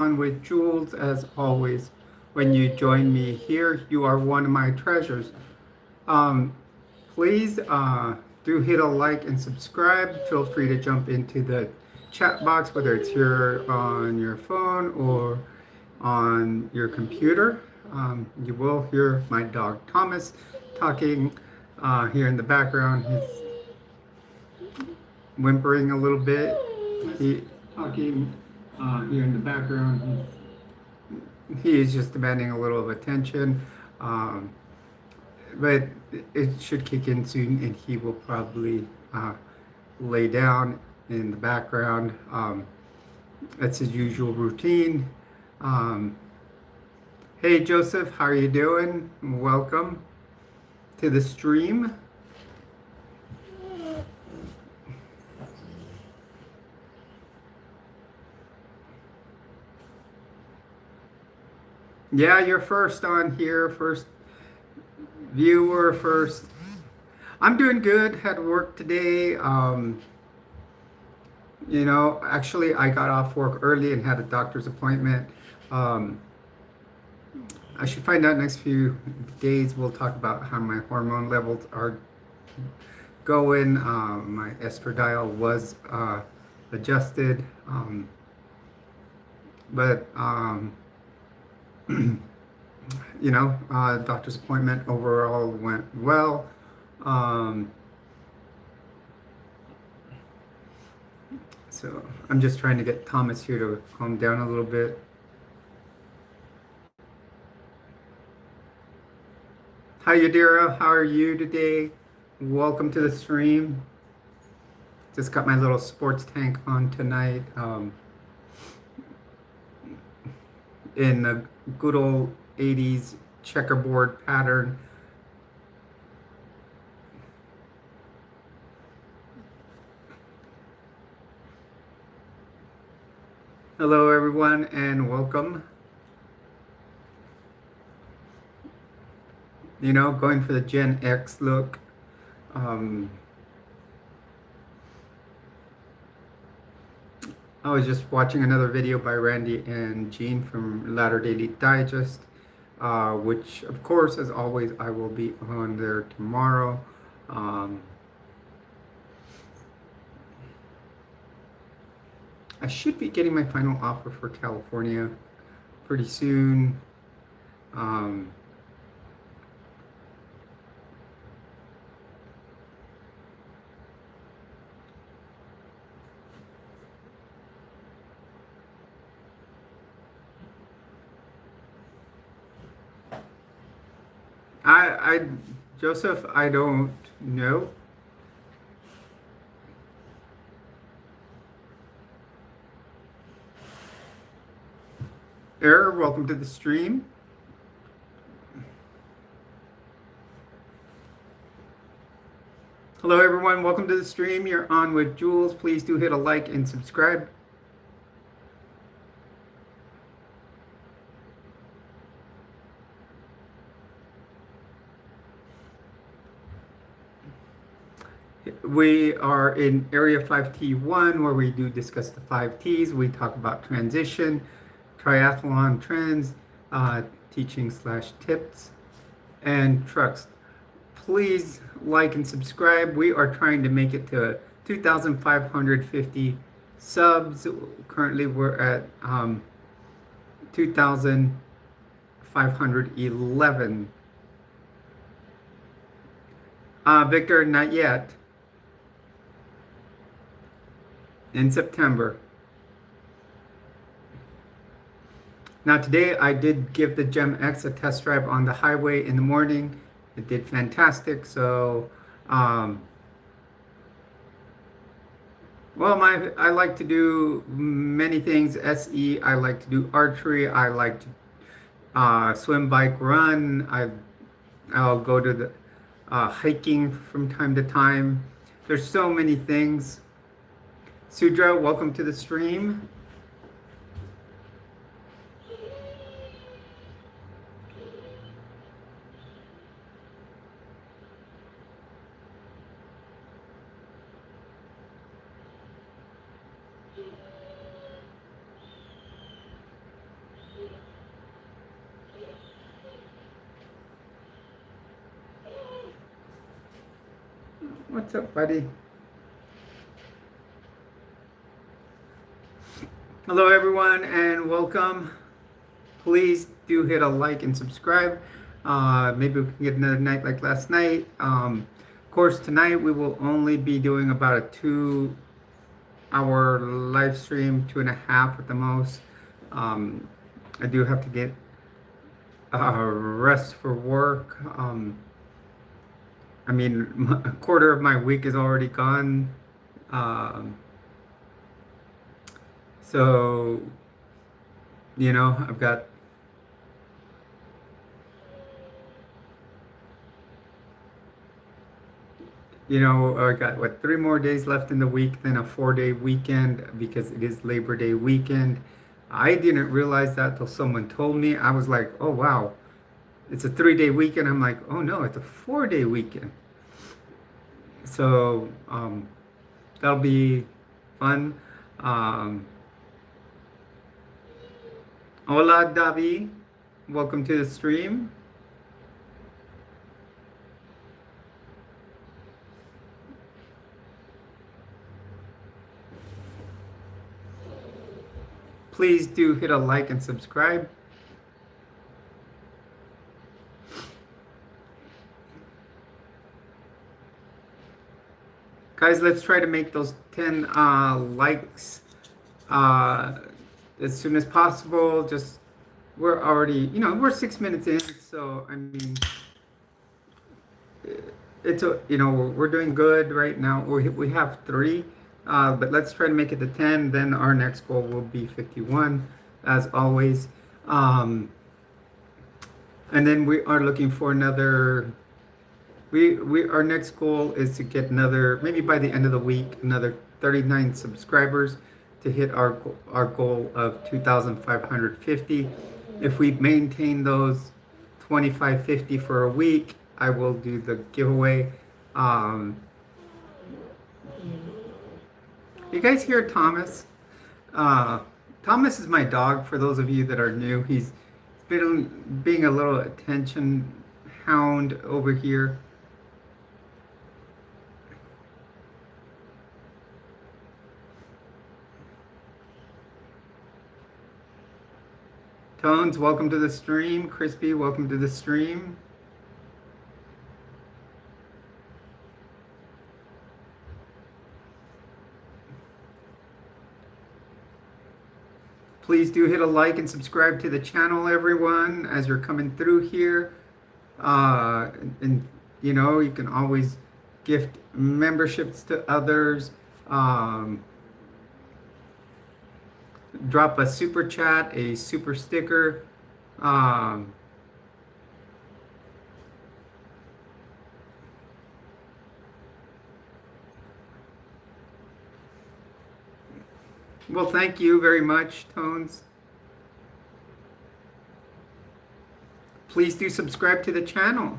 on with Jules as always. When you join me here, you are one of my treasures. Um, please do hit a like and subscribe. Feel free to jump into the chat box, whether it's here on your phone or on your computer. You will hear my dog Thomas talking here in the background. He's whimpering a little bit. He talking here in the background. He is just demanding a little of attention, um, but it should kick in soon, and he will probably lay down in the background. That's his usual routine. Um, hey Joseph, how are you doing? Welcome to the stream. Yeah, you're first on here, first viewer, first. I'm doing good. Had work today. Actually, I got off work early and had a doctor's appointment. Um, I should find out next few days. We'll talk about how my hormone levels are going. My estradiol was adjusted, but doctor's appointment overall went well. Um, so I'm just trying to get Thomas here to calm down a little bit. Hi Yadira, how are you today? Welcome to the stream. Just got my little sports tank on tonight, in the good old 80s checkerboard pattern. Hello everyone and welcome. Going for the Gen X look. I was just watching another video by Randy and Jean from Latter Daily Digest, which of course, as always, I will be on there tomorrow. I should be getting my final offer for California pretty soon. Joseph, I don't know. Error, welcome to the stream. Hello everyone, welcome to the stream. You're on with Jules. Please do hit a like and subscribe. We are in Area 5T1 where we do discuss the 5Ts. We talk about transition, triathlon trends, teaching/tips, and trucks. Please like and subscribe. We are trying to make it to 2,550 subs. Currently we're at 2,511. Victor, not yet. In September. Now today I did give the Gem X a test drive on the highway in the morning. It did fantastic. So, I like to do many things. SE, I like to do archery. I like to swim, bike, run. I'll go to the hiking from time to time. There's so many things. Sudra, welcome to the stream. What's up, buddy? Hello, everyone, and welcome. Please do hit a like and subscribe. Maybe we can get another night like last night. Of course, tonight we will only be doing about a 2 hour live stream, 2.5 at the most. I do have to get rest for work. I mean, a quarter of my week is already gone. Um, so, I've got I got what 3 more days left in the week, then a 4-day weekend because it is Labor Day weekend. I didn't realize that till someone told me. I was like, oh wow, it's a 3-day weekend. I'm like, oh no, it's a 4-day weekend. So that'll be fun. Hola, Davi. Welcome to the stream. Please do hit a like and subscribe. Guys, let's try to make those 10 likes as soon as possible. Just, we're already, we're 6 minutes in, so I mean, we're doing good right now. We have 3, but let's try to make it to 10. Then our next goal will be 51, as always. And then we are looking for another. Our next goal is to get another, maybe by the end of the week, another 39 subscribers to hit our goal of 2,550. If we maintain those 2,550 for a week, I will do the giveaway. You guys hear Thomas? Thomas is my dog. For those of you that are new, he's been being a little attention hound over here. Tones, welcome to the stream. Crispy, welcome to the stream. Please do hit a like and subscribe to the channel, everyone, as you're coming through here. And you can always gift memberships to others. Drop a super chat, a super sticker. Well, thank you very much, Tones. Please do subscribe to the channel.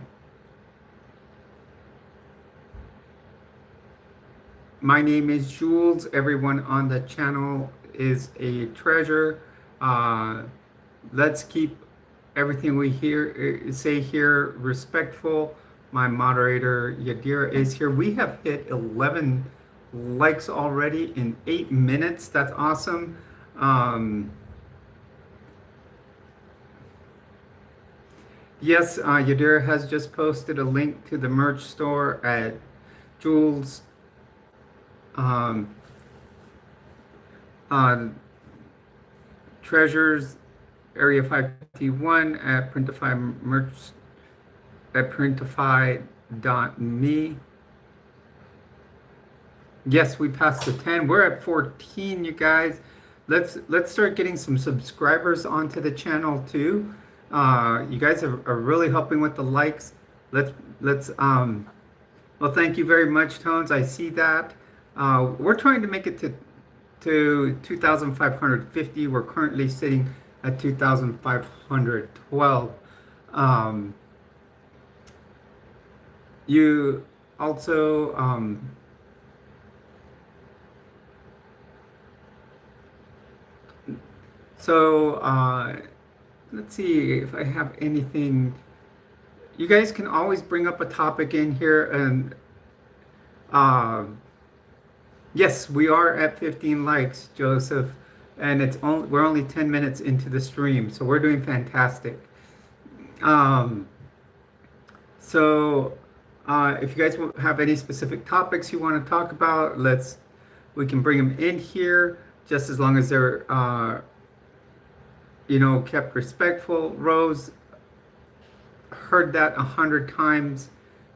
My name is Jules. Everyone on the channel is a treasure. Let's keep everything we say here respectful. My moderator Yadira is here. We have hit 11 likes already in 8 minutes. That's awesome. Yes, Yadira has just posted a link to the merch store at Jules Treasures Area 551 at Printify merch at printify.me. Yes, we passed the 10. We're at 14, you guys. Let's start getting some subscribers onto the channel too. You guys are really helping with the likes. Well, thank you very much, Tones. I see that. We're trying to make it to 2,550. We're currently sitting at 2,512. You also let's see if I have anything. You guys can always bring up a topic in here, and Um, yes, we are at 15 likes, Joseph, and we're only 10 minutes into the stream, so we're doing fantastic. Um, so if you guys have any specific topics you want to talk about, we can bring them in here just as long as they're kept respectful. Rose, heard that 100 times.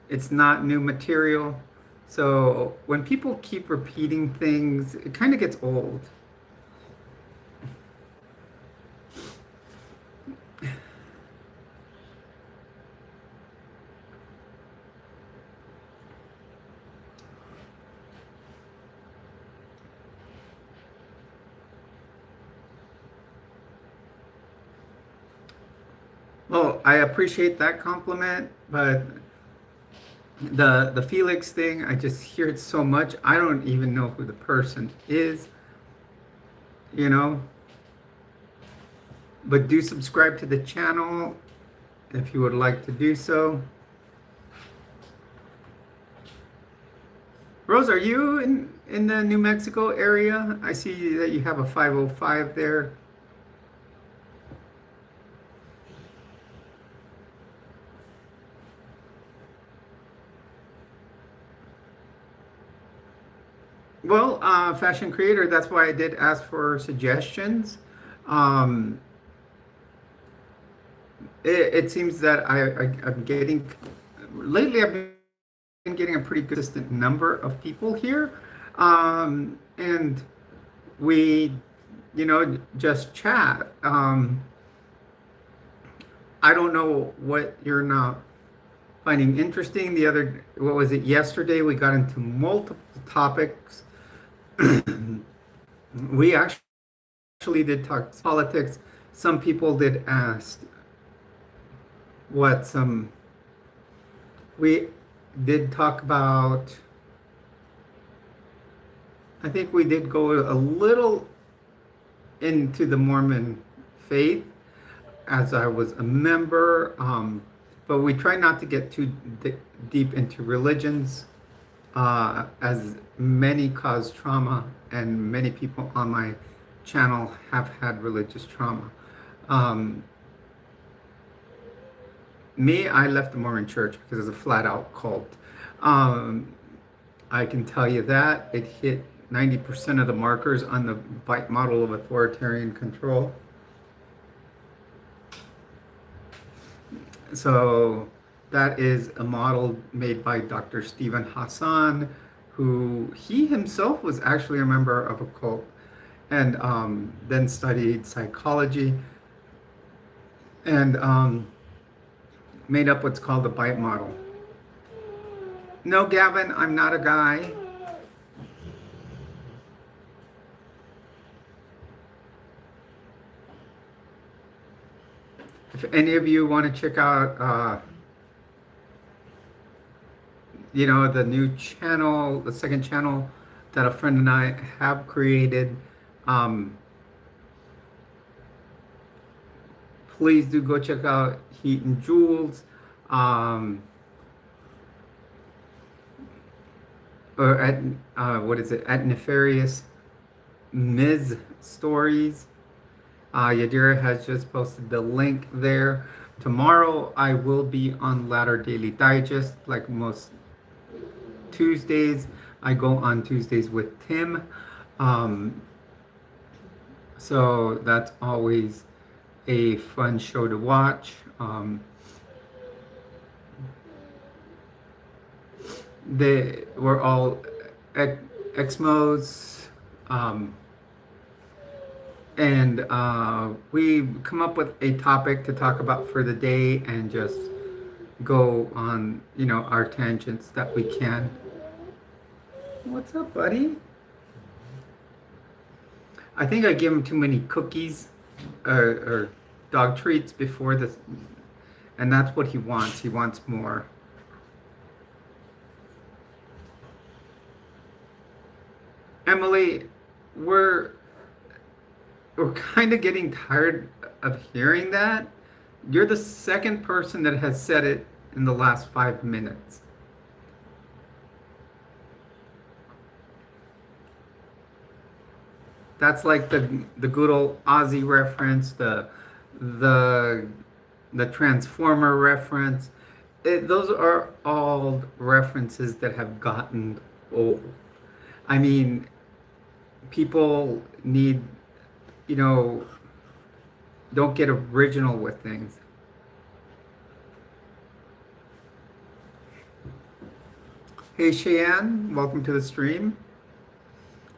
It's not new material. So when people keep repeating things, it kind of gets old. Well, I appreciate that compliment, but the Felix thing, I just hear it so much. I don't even know who the person is, you know. But do subscribe to the channel if you would like to do so. Rose, are you in the New Mexico area? I see that you have a 505 there. Well, fashion creator, that's why I did ask for suggestions. Um, it seems that I'm getting, lately I've been getting a pretty consistent number of people here. And we, just chat. I don't know what you're not finding interesting. What was it, yesterday? We got into multiple topics. We actually did talk politics. Some people did ask we did talk about, I think we did go a little into the Mormon faith as I was a member, but we try not to get too deep into religions, as many cause trauma, and many people on my channel have had religious trauma. I left the Mormon church because it's a flat out cult. I can tell you that it hit 90% of the markers on the bite model of authoritarian control. So that is a model made by Dr. Stephen Hassan, who he himself was actually a member of a cult, and then studied psychology and made up what's called the bite model. No, Gavin, I'm not a guy. If any of you want to check out, the new channel, the second channel that a friend and I have created, please do go check out Heat and Jules, or at what is it? At Nefarious Ms. Stories. Yadira has just posted the link there. Tomorrow I will be on Ladder Daily Digest, like most Tuesdays. I go on Tuesdays with Tim. So that's always a fun show to watch. They were all Exmos, and we come up with a topic to talk about for the day and just go on, our tangents that we can. What's up, buddy? I think I give him too many cookies or dog treats before this, and that's what he wants. He wants more. Emily, we're kind of getting tired of hearing that. You're the second person that has said it in the last 5 minutes. That's like the good old Aussie reference, the the Transformer reference. Those are all references that have gotten old. I mean, people need, you know, don't get original with things. Hey Cheyenne, welcome to the stream.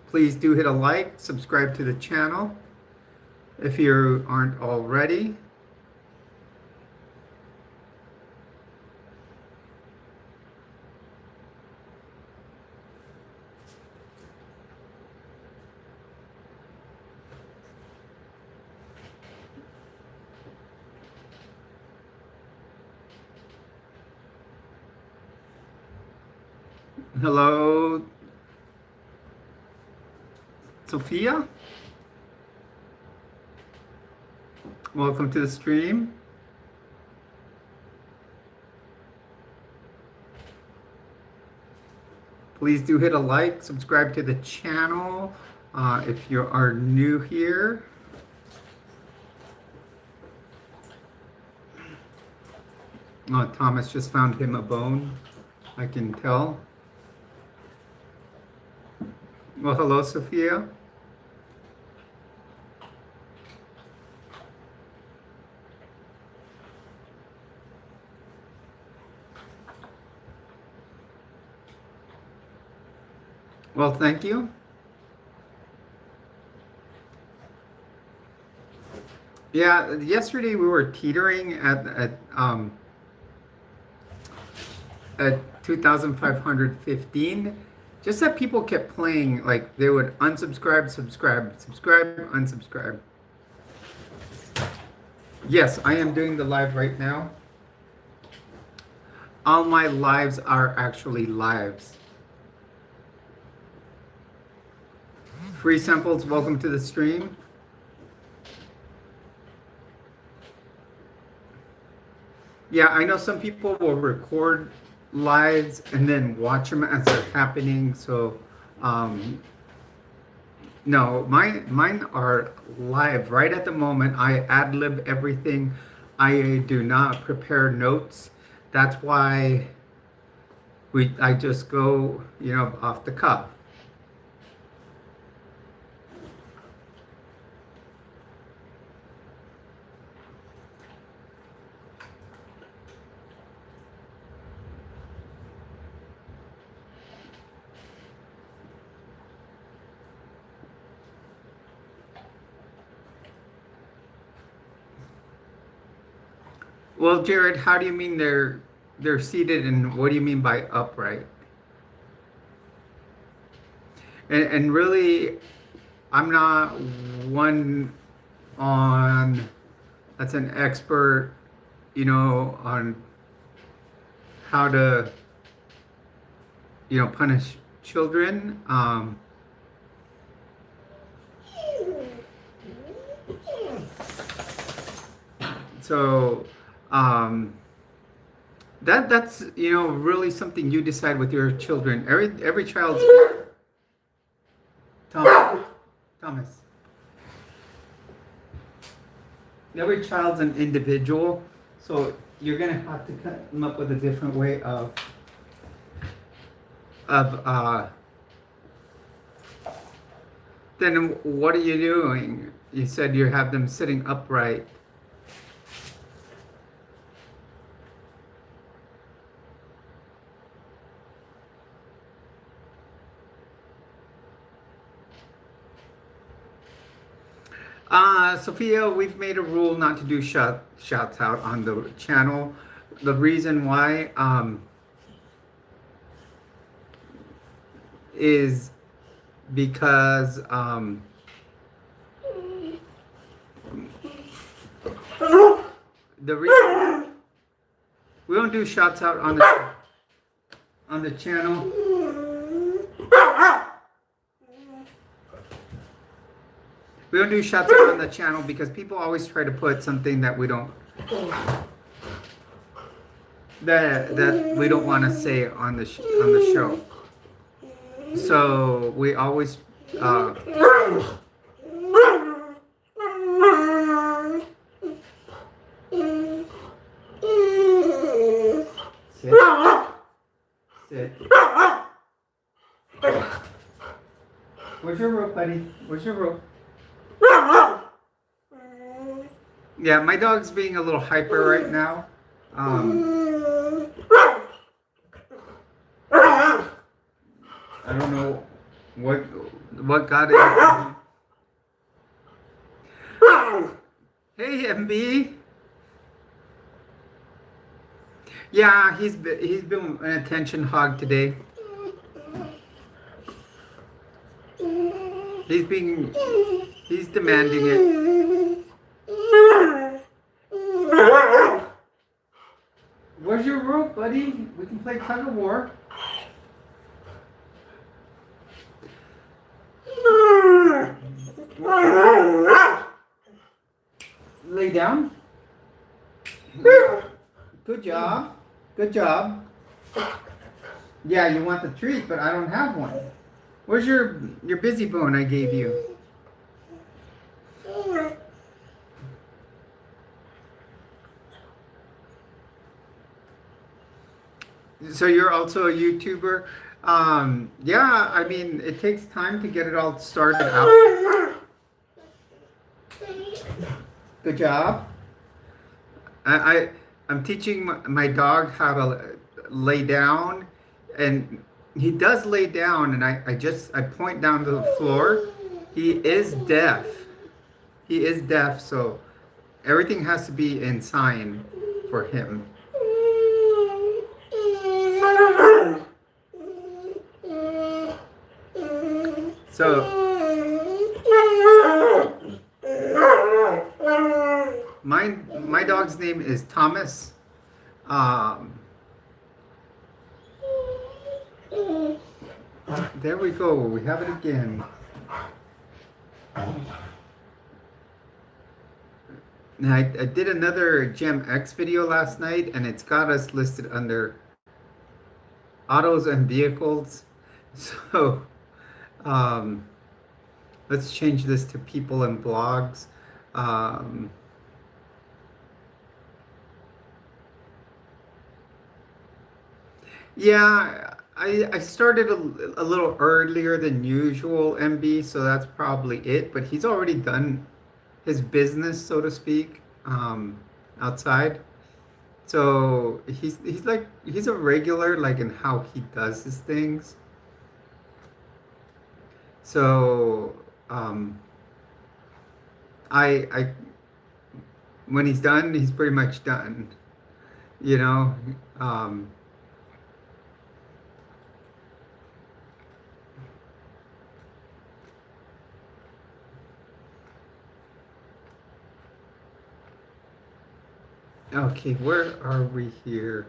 Please do hit a like, subscribe to the channel if you aren't already. Hello, Sophia. Welcome to the stream. Please do hit a like, subscribe to the channel if you are new here. Thomas just found him a bone, I can tell. Well, hello, Sophia. Well, thank you. Yeah, yesterday we were teetering at 2,515. Just that people kept playing, like they would unsubscribe, subscribe, subscribe, unsubscribe. Yes, I am doing the live right now. All my lives are actually lives. Free samples, welcome to the stream. Yeah, I know some people will record lives and then watch them as they're happening. So, no, mine are live right at the moment. I ad lib everything. I do not prepare notes. That's why I just go, off the cuff. Well, Jared, how do you mean they're seated, and what do you mean by upright? And really, I'm not one that's an expert, on how to, punish children. So that's really something you decide with your children. Every child's Thomas. Every child's an individual, so you're gonna have to come up with a different way of then what are you doing? You said you have them sitting upright. Sophia, we've made a rule not to do shouts out on the channel. The reason why is because the reason we don't do shouts out on the channel. We don't do shouts out on the channel because people always try to put something that we don't want to say on the show. So we always Where's your rope, buddy? Where's your rope? Yeah, my dog's being a little hyper right now. I don't know what got it. Hey, MB. Yeah, he's been an attention hog today. He's demanding it. Where's your rope, buddy? We can play tug of war. Lay down. Good job. Good job. Yeah, you want the treat, but I don't have one. Where's your busy bone I gave you? So you're also a YouTuber? Yeah, I mean, it takes time to get it all started out. Good job. I'm teaching my dog how to lay down, and he does lay down, and I point down to the floor. He is deaf. He is deaf, so everything has to be in sign for him. So my dog's name is Thomas. There we go. We have it again. Now, I did another Gem X video last night, and it's got us listed under autos and vehicles. So let's change this to people and blogs. Yeah, I started a little earlier than usual, MB, so that's probably it. But he's already done his business, so to speak, outside. So he's a regular, like, in how he does his things. So I when he's done, he's pretty much done. You know. Okay, where are we here?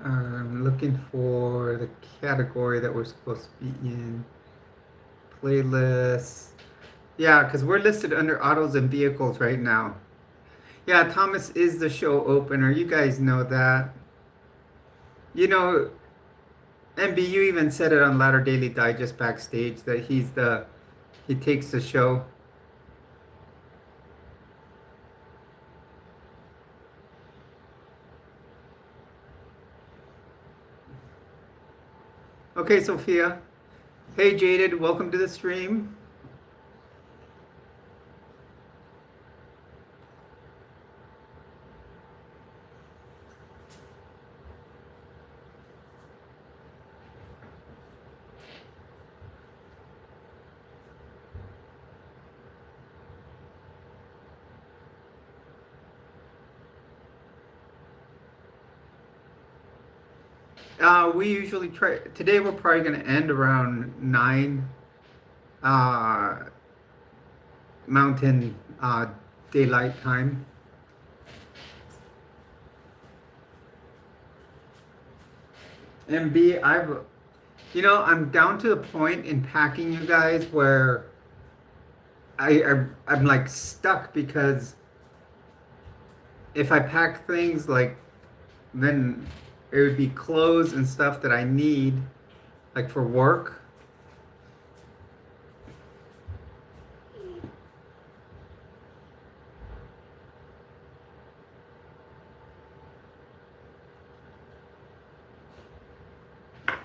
I'm looking for the category that we're supposed to be in. Playlists. Yeah, because we're listed under autos and vehicles right now. Yeah, Thomas is the show opener. You guys know that. You know, MB, you even said it on Latter Daily Digest backstage that he takes the show. Okay, Sophia. Hey, Jaded, welcome to the stream. We usually try, today we're probably going to end around 9 Mountain Daylight Time. MB, I'm down to the point in packing, you guys, where I'm like stuck, because if I pack things, like, then it would be clothes and stuff that I need, like, for work.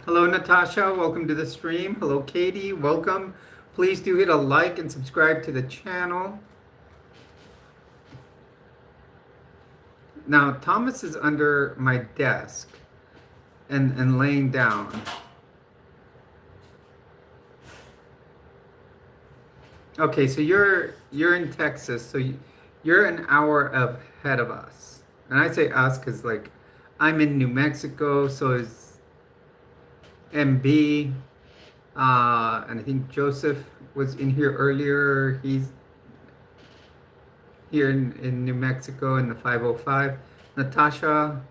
Hello, Natasha. Welcome to the stream. Hello, Katie. Welcome. Please do hit a like and subscribe to the channel. Now, Thomas is under my desk and laying down. Okay, so you're in Texas, so you're an hour ahead of us. And I say us because like I'm in New Mexico, so is MB, and I think Joseph was in here earlier. He's here in New Mexico in the 505. Natasha,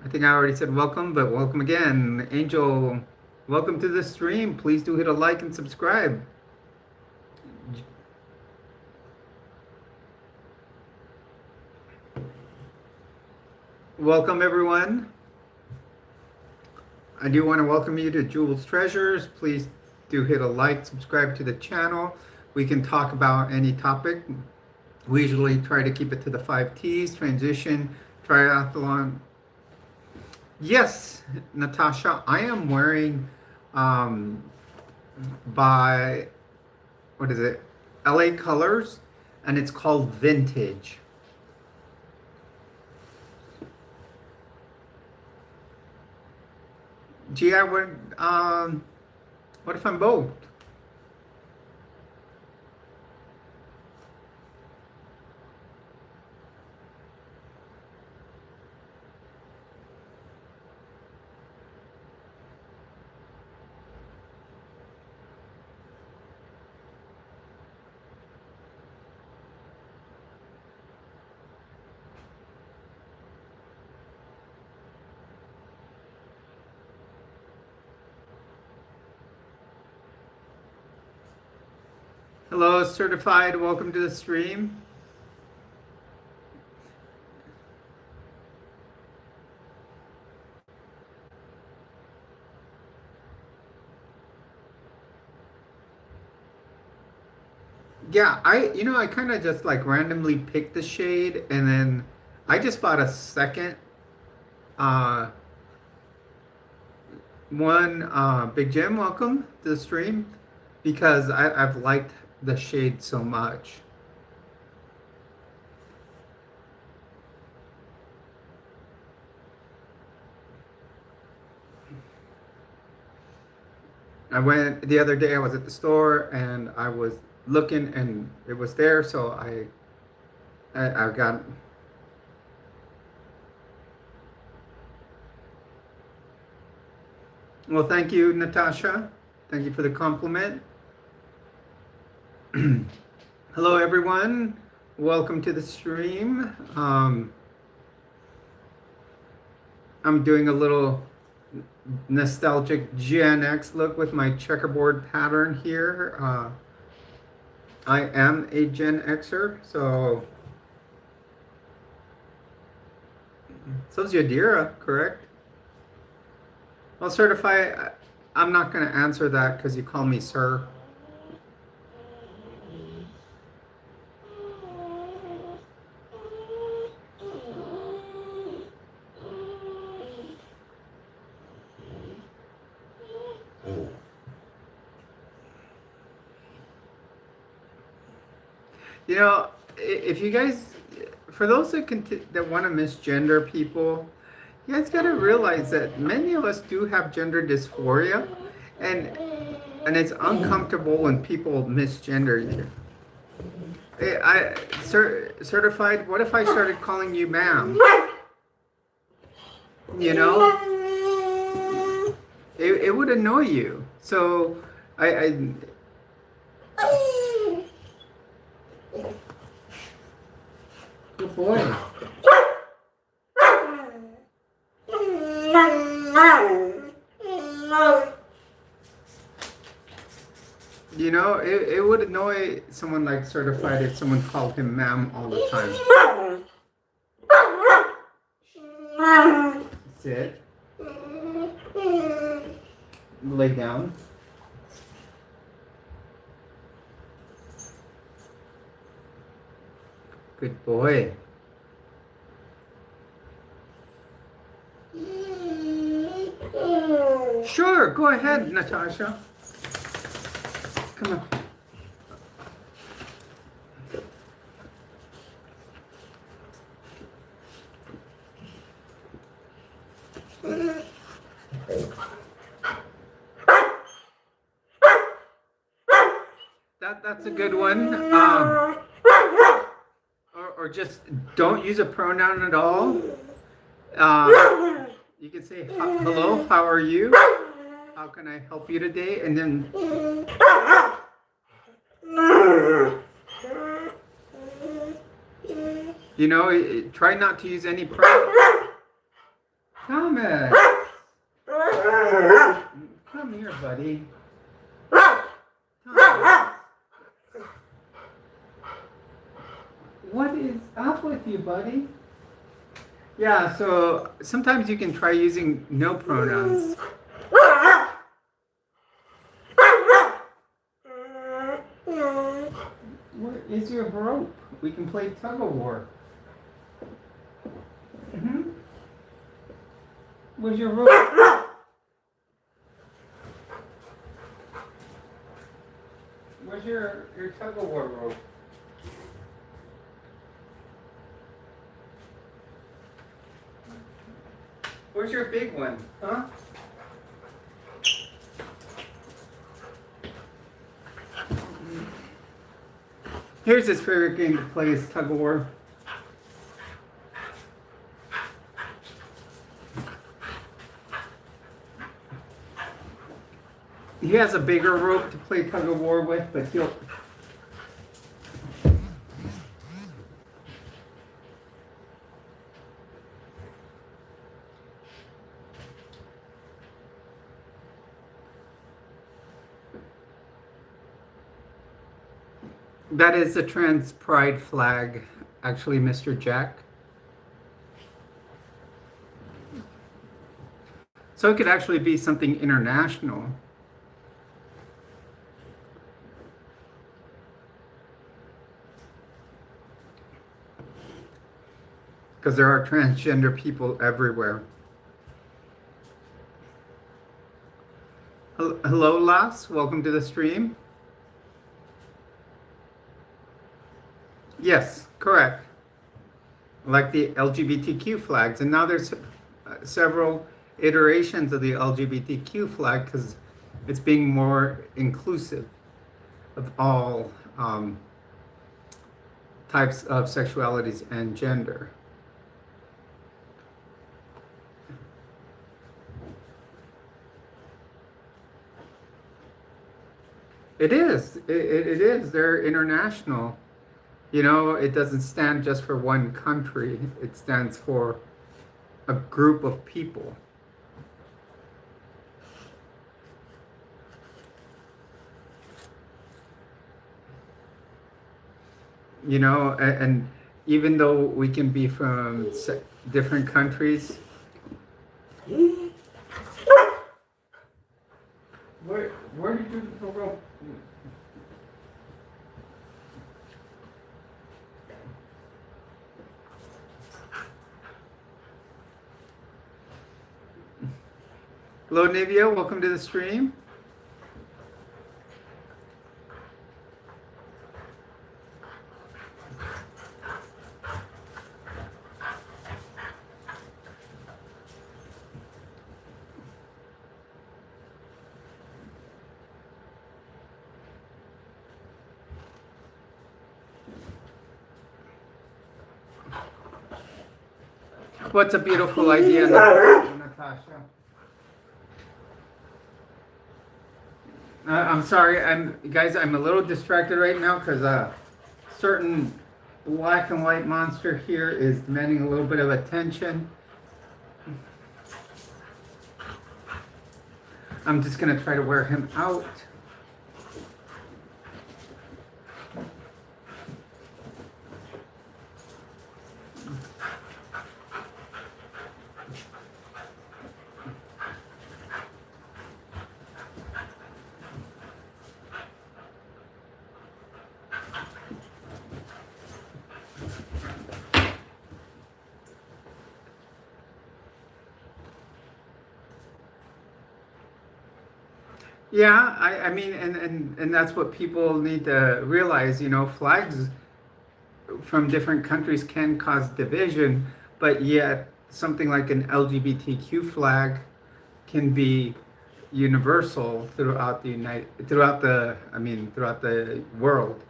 I think I already said welcome, but welcome again. Angel, welcome to the stream. Please do hit a like and subscribe. Welcome everyone. I do want to welcome you to Jules Treasures. Please do hit a like, subscribe to the channel. We can talk about any topic. We usually try to keep it to the 5 T's, transition, triathlon. Yes, Natasha, I am wearing by, what is it, LA Colors, and it's called Vintage. Gee, I would, what if I'm both? Hello, Certified. Welcome to the stream. Yeah, I kind of just like randomly picked the shade, and then I just bought a second one. Big Jim, welcome to the stream, because I've liked the shade so much. I went the other day, I was at the store and I was looking and it was there, so I got. Well, thank you, Natasha. Thank you for the compliment. Hello, everyone. Welcome to the stream. I'm doing a little nostalgic Gen X look with my checkerboard pattern here. I am a Gen Xer, so so's Yadira, correct? Well, certify. I'm not going to answer that because you call me sir. You know, if you guys, for those that want to misgender people, you guys got to realize that many of us do have gender dysphoria, and it's uncomfortable when people misgender you. Certified. What if I started calling you ma'am? You know, it would annoy you. So I good boy. You know, it would annoy someone like Certified if someone called him ma'am all the time. Sit. Lay down. Good boy. Sure, go ahead, Natasha. come on. That's a good one. Or just don't use a pronoun at all. You can say, hello, how are you? How can I help you today? And then try not to use any pronouns. Thomas, come here, buddy. Thomas. What is up with you, buddy? Yeah, so sometimes you can try using no pronouns. Where is your rope? We can play tug of war. Where's your rope? Where's your tug of war rope? Where's your big one? Huh? Here's his favorite game to play is tug of war. He has a bigger rope to play tug of war with, but he'll... That is the trans pride flag, actually, Mr. Jack. So it could actually be something international. Because there are transgender people everywhere. Hello, Las. Welcome to the stream. Yes, correct. Like the LGBTQ flags. And now there's several iterations of the LGBTQ flag because it's being more inclusive of all types of sexualities and gender. It is. It is. They're international. You know, it doesn't stand just for one country. It stands for a group of people. You know, and even though we can be from different countries, where did you go? Hello, Nivea. Welcome to the stream. What's a beautiful idea, Natasha? I'm sorry, guys, I'm a little distracted right now because a certain black and white monster here is demanding a little bit of attention. I'm just going to try to wear him out. Yeah, I mean, and that's what people need to realize, flags from different countries can cause division, but yet something like an LGBTQ flag can be universal throughout the world.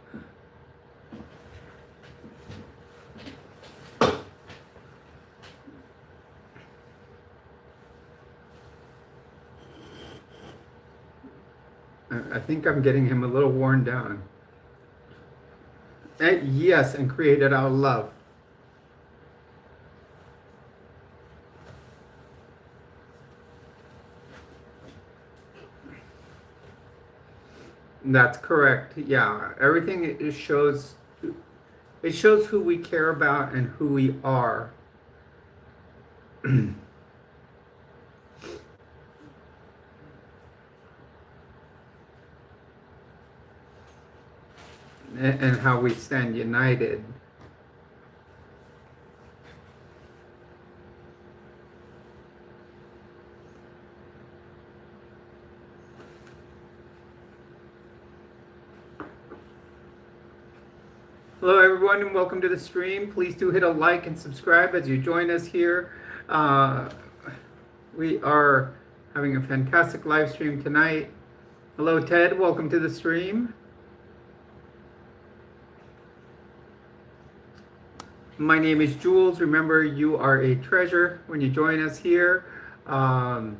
I think I'm getting him a little worn down. Yes, and created out of love. That's correct. Yeah, everything it shows who we care about and who we are. And how we stand united. Hello, everyone, and welcome to the stream. Please do hit a like and subscribe as you join us here. Uh, we are having a fantastic live stream tonight. Hello, Ted. Welcome to the stream. My name is Jules. Remember, you are a treasure when you join us here. We're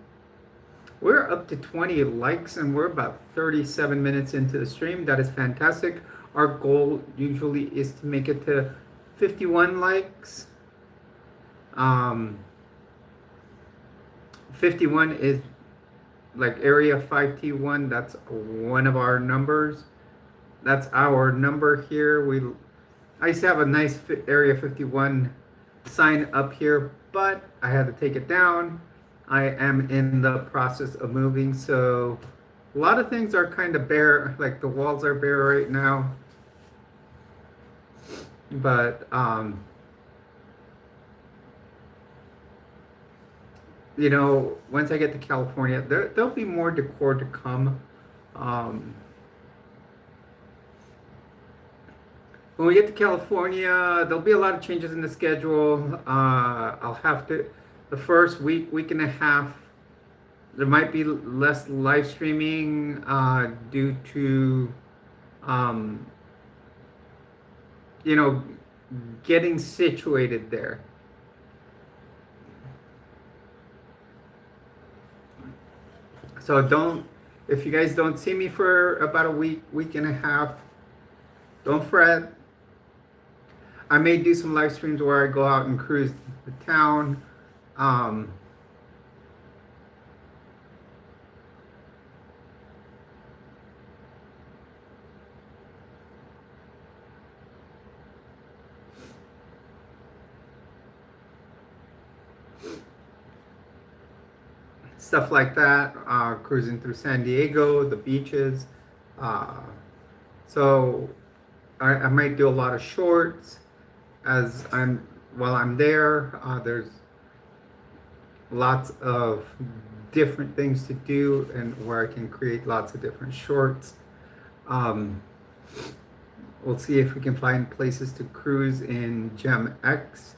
up to 20 likes and we're about 37 minutes into the stream. That is fantastic. Our goal usually is to make it to 51 likes. 51 is like area 5T1. That's one of our numbers. That's our number here. I used to have a nice area 51 sign up here, but I had to take it down. I am in the process of moving, so a lot of things are kind of bare, like the walls are bare right now. But, once I get to California, there'll be more decor to come. When we get to California, there'll be a lot of changes in the schedule. I'll have to, the first week and a half, there might be less live streaming due to, getting situated there. So if you guys don't see me for about a week and a half, don't fret. I may do some live streams where I go out and cruise the town. Stuff like that, cruising through San Diego, the beaches. So I might do a lot of shorts while I'm there. There's lots of different things to do and where I can create lots of different shorts. We'll see if we can find places to cruise in Gem X.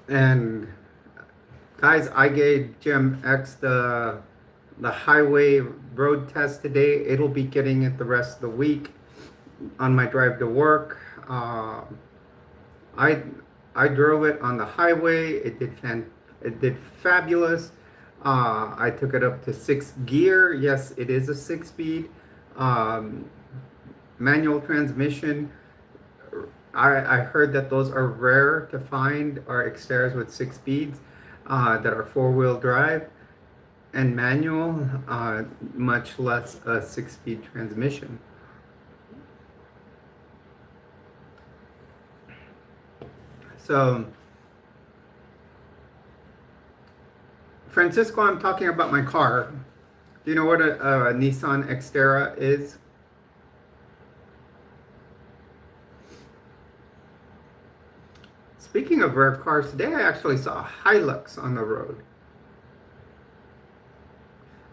And guys, I gave Gem X the highway road test today. It'll be getting it the rest of the week on my drive to work. I drove it on the highway. It did fabulous. I took it up to 6th gear. Yes, it is a 6-speed manual transmission. I heard that those are rare to find, are Xters with 6 speeds that are 4-wheel drive and manual, much less a 6-speed transmission. So, Francisco, I'm talking about my car. Do you know what a Nissan Xterra is? Speaking of rare cars, today I actually saw a Hilux on the road.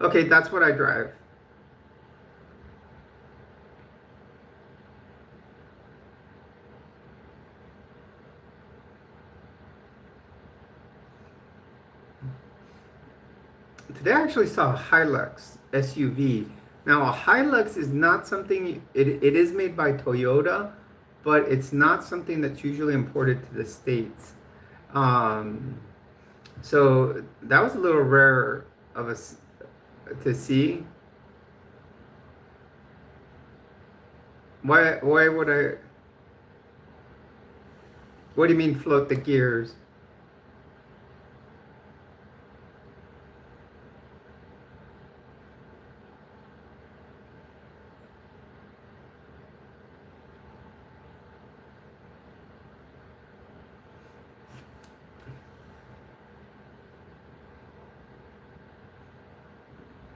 Okay, that's what I drive. Today I actually saw a Hilux SUV. Now, a Hilux is not something, it is made by Toyota, but it's not something that's usually imported to the States. Um, so that was a little rare of us to see. Why would I, what do you mean float the gears?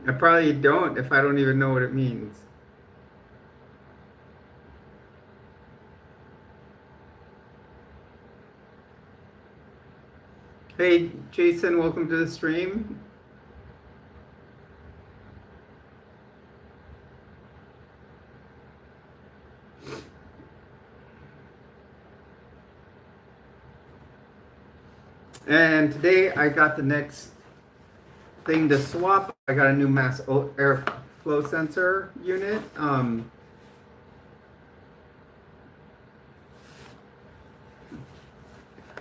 I probably don't if I don't even know what it means. Hey, Jason, welcome to the stream. And today I got the next thing to swap. I got a new mass airflow sensor unit.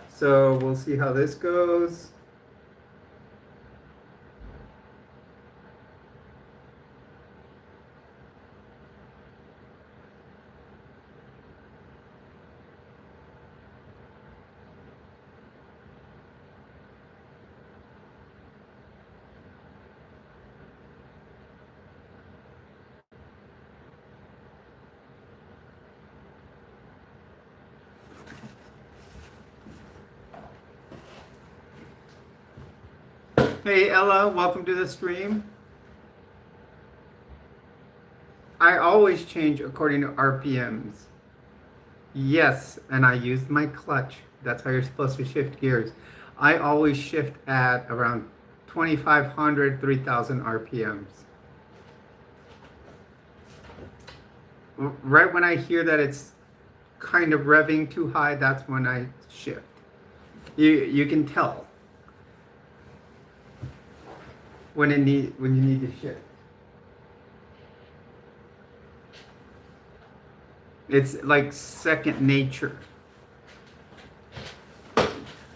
So we'll see how this goes. Hey Ella, welcome to the stream. I always change according to RPMs. Yes, and I use my clutch. That's how you're supposed to shift gears. I always shift at around 2,500, 3,000 RPMs. Right when I hear that it's kind of revving too high, that's when I shift. You can tell when you need to shift. It's like second nature.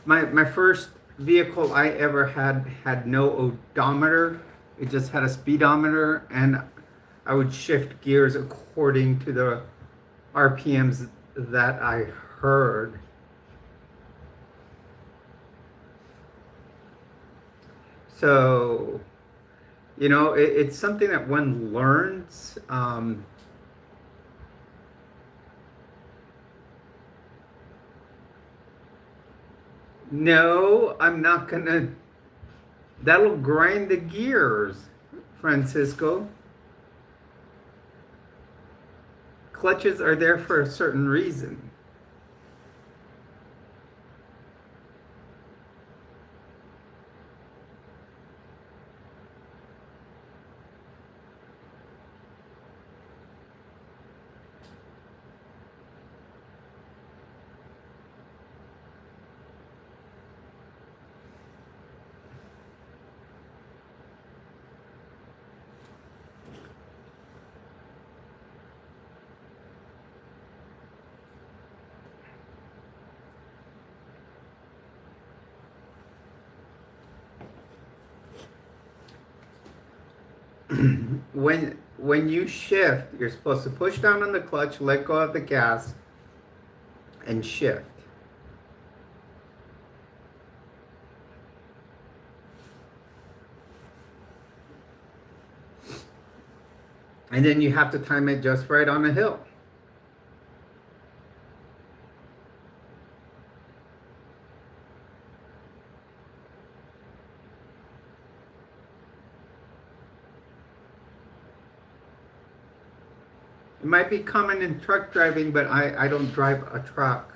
My first vehicle I ever had no odometer. It just had a speedometer, and I would shift gears according to the RPMs that I heard. So, it's something that one learns. No, I'm not gonna. That'll grind the gears, Francisco. Clutches are there for a certain reason. When you shift, you're supposed to push down on the clutch, let go of the gas, and shift. And then you have to time it just right on a hill. It might be common in truck driving, but I don't drive a truck.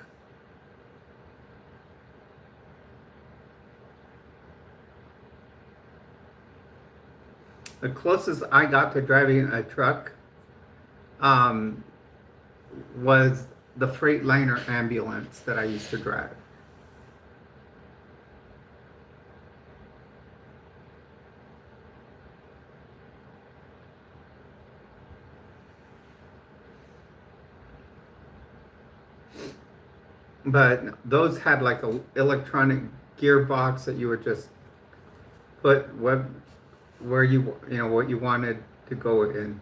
The closest I got to driving a truck um, was the Freightliner ambulance that I used to drive. But those had like a electronic gearbox that you would just put where you know what you wanted to go in.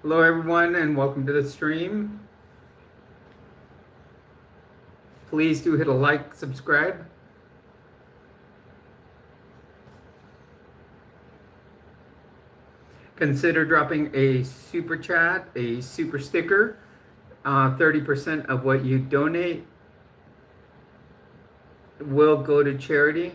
Hello everyone and welcome to the stream. Please do hit a like, subscribe. Consider dropping a super chat, a super sticker. 30% of what you donate will go to charity.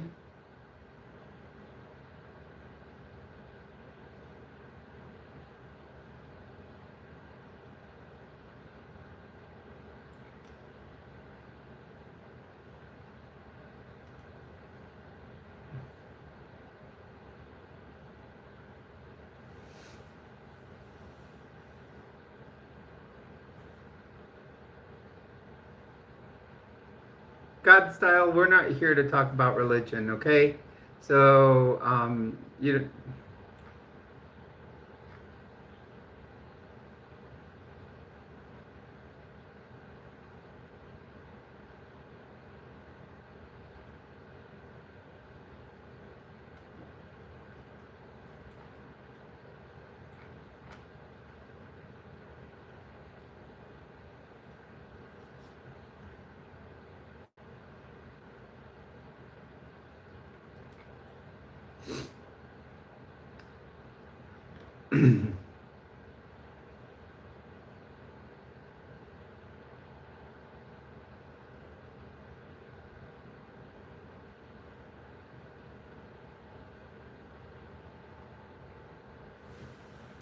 God style, we're not here to talk about religion, okay? So, you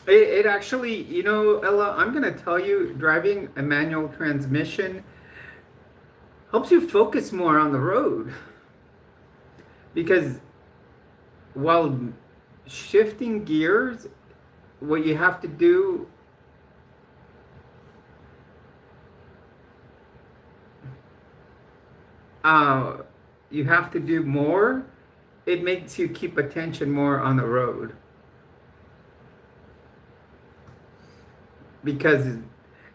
it actually, you know, Ella, I'm gonna tell you, driving a manual transmission helps you focus more on the road because while shifting gears, what you have to do uh, you have to do more. It makes you keep attention more on the road because,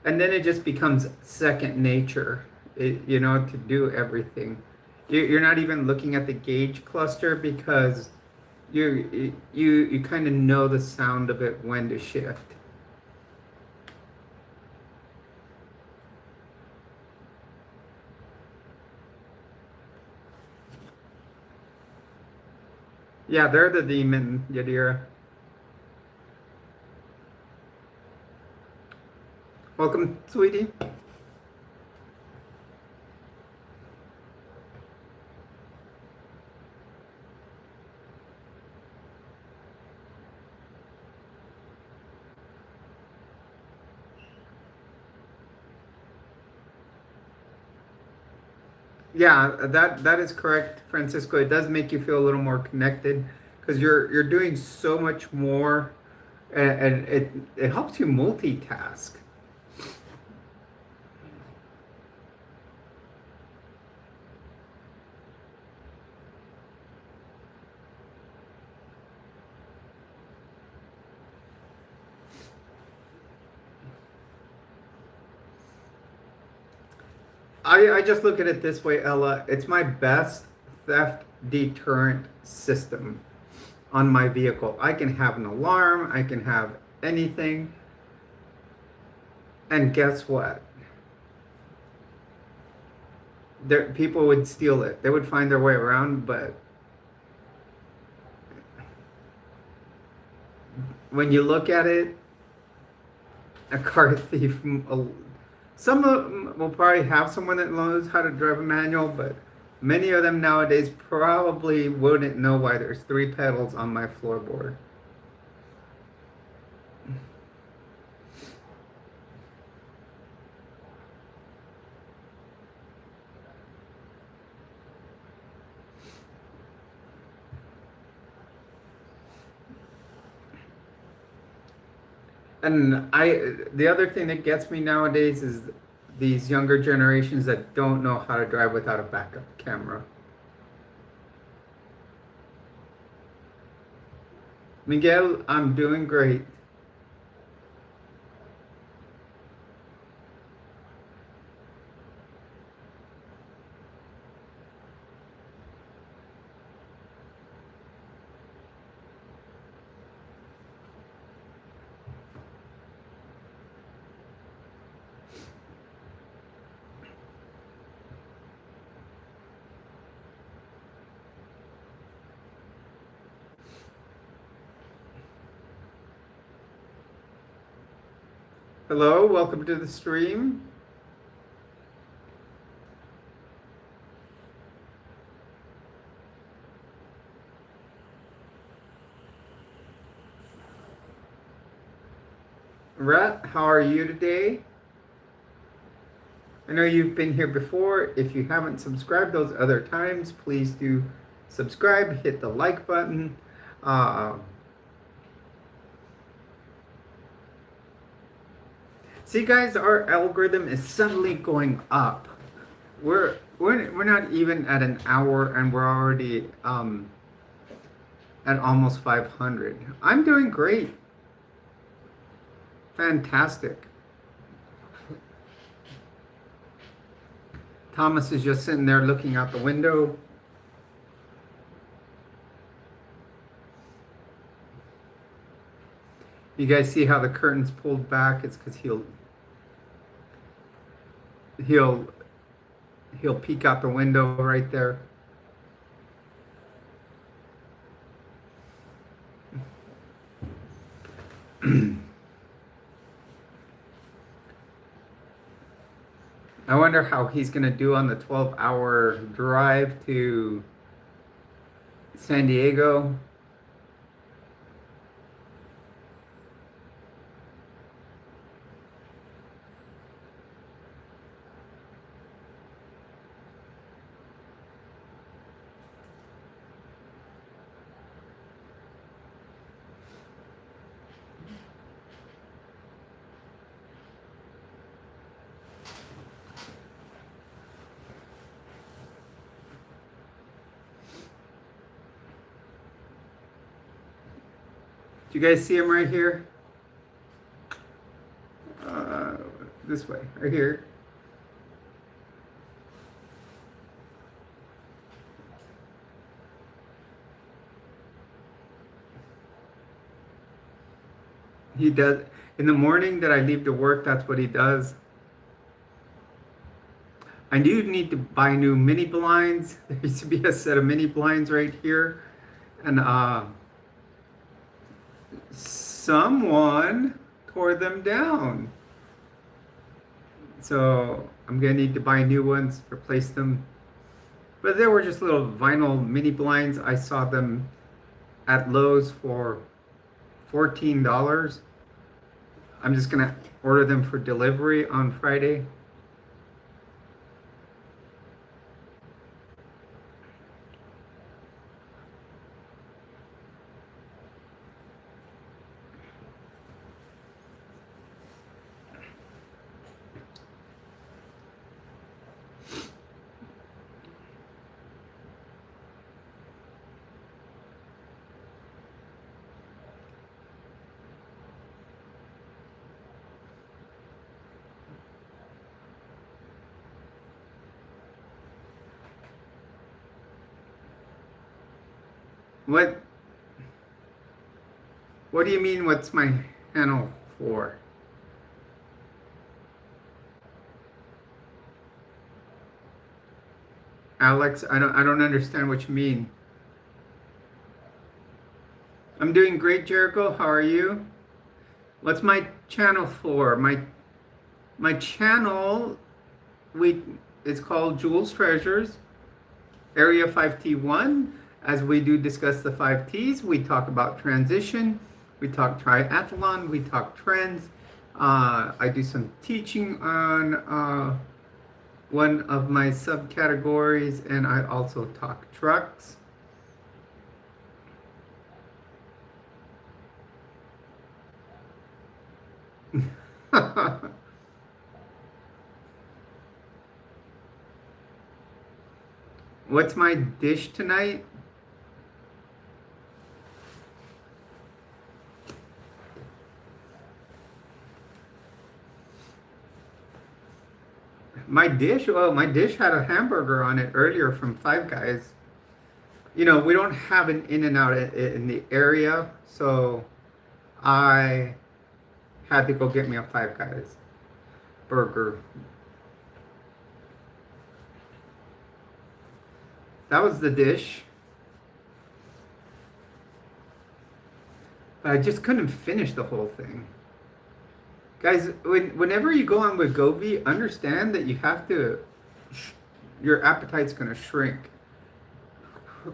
and then it just becomes second nature. You know, to do everything. You're not even looking at the gauge cluster because you kind of know the sound of it when to shift. Yeah, they're the demon, Yadira. Welcome, sweetie. Yeah, that is correct, Francisco. It does make you feel a little more connected because you're doing so much more, and it helps you multitask. I just look at it this way, Ella. It's my best theft deterrent system on my vehicle. I can have an alarm, I can have anything. And guess what? People would steal it. They would find their way around, but when you look at it, a car thief, some of them will probably have someone that knows how to drive a manual, but many of them nowadays probably wouldn't know why there's 3 pedals on my floorboard. And the other thing that gets me nowadays is these younger generations that don't know how to drive without a backup camera. Miguel, I'm doing great. Hello, welcome to the stream. Rhett, how are you today? I know you've been here before. If you haven't subscribed those other times, please do subscribe, hit the like button. See, guys, our algorithm is suddenly going up. We're not even at an hour, and we're already at almost 500. I'm doing great. Fantastic. Thomas is just sitting there looking out the window. You guys see how the curtain's pulled back? It's because he'll peek out the window right there. I wonder how he's going to do on the 12-hour drive to San Diego. Do you guys see him right here? This way, right here. He does, in the morning that I leave to work, that's what he does. I do need to buy new mini blinds. There used to be a set of mini blinds right here. And someone tore them down. So I'm gonna need to buy new ones, replace them. But they were just little vinyl mini blinds. I saw them at Lowe's for $14. I'm just gonna order them for delivery on Friday. What do you mean, what's my channel for? Alex, I don't understand what you mean. I'm doing great, Jericho. How are you? What's my channel for? My channel it's called Jules Treasures, Area 5T1. As we do discuss the 5Ts, we talk about transition, we talk triathlon, we talk trends. I do some teaching on one of my subcategories, and I also talk trucks. What's my dish tonight? My dish? Well, my dish had a hamburger on it earlier from Five Guys. You know, we don't have an In-N-Out in the area, so I had to go get me a Five Guys burger. That was the dish. But I just couldn't finish the whole thing. Guys, whenever you go on Wegovy, understand that you have to, your appetite's going to shrink.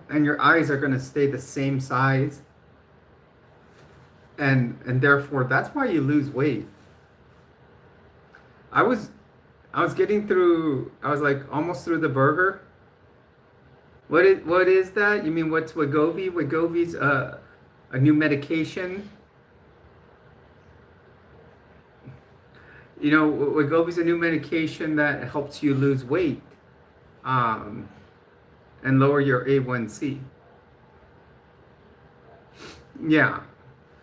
And your eyes are going to stay the same size. And therefore, that's why you lose weight. I was getting through, I was like almost through the burger. What is that? You mean what's Wegovy? Wegovy's a new medication. You know, Wegovy's a new medication that helps you lose weight and lower your A1C. Yeah.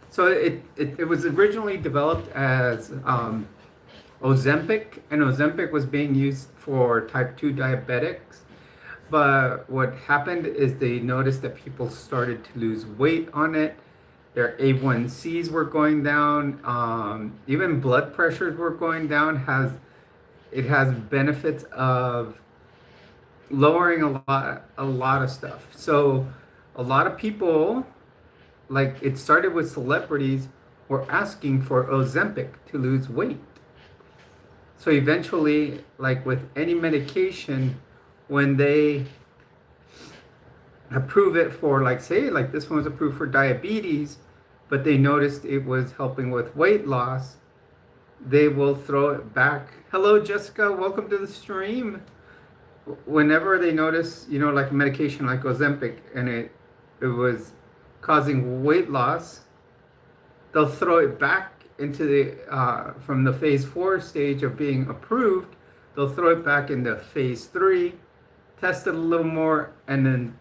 So it was originally developed as Ozempic, and Ozempic was being used for type 2 diabetics. But what happened is they noticed that people started to lose weight on it. Their A1Cs were going down. Even blood pressures were going down. It has benefits of lowering a lot of stuff. So a lot of people, like it started with celebrities, were asking for Ozempic to lose weight. So eventually, like with any medication, when they approve it for, like, say, like this one was approved for diabetes, but they noticed it was helping with weight loss, they will throw it back. Hello, Jessica. Welcome to the stream. Whenever they notice, you know, like a medication like Ozempic, and it was causing weight loss, they'll throw it back into the from the phase 4 stage of being approved. They'll throw it back into phase 3, test it a little more, and then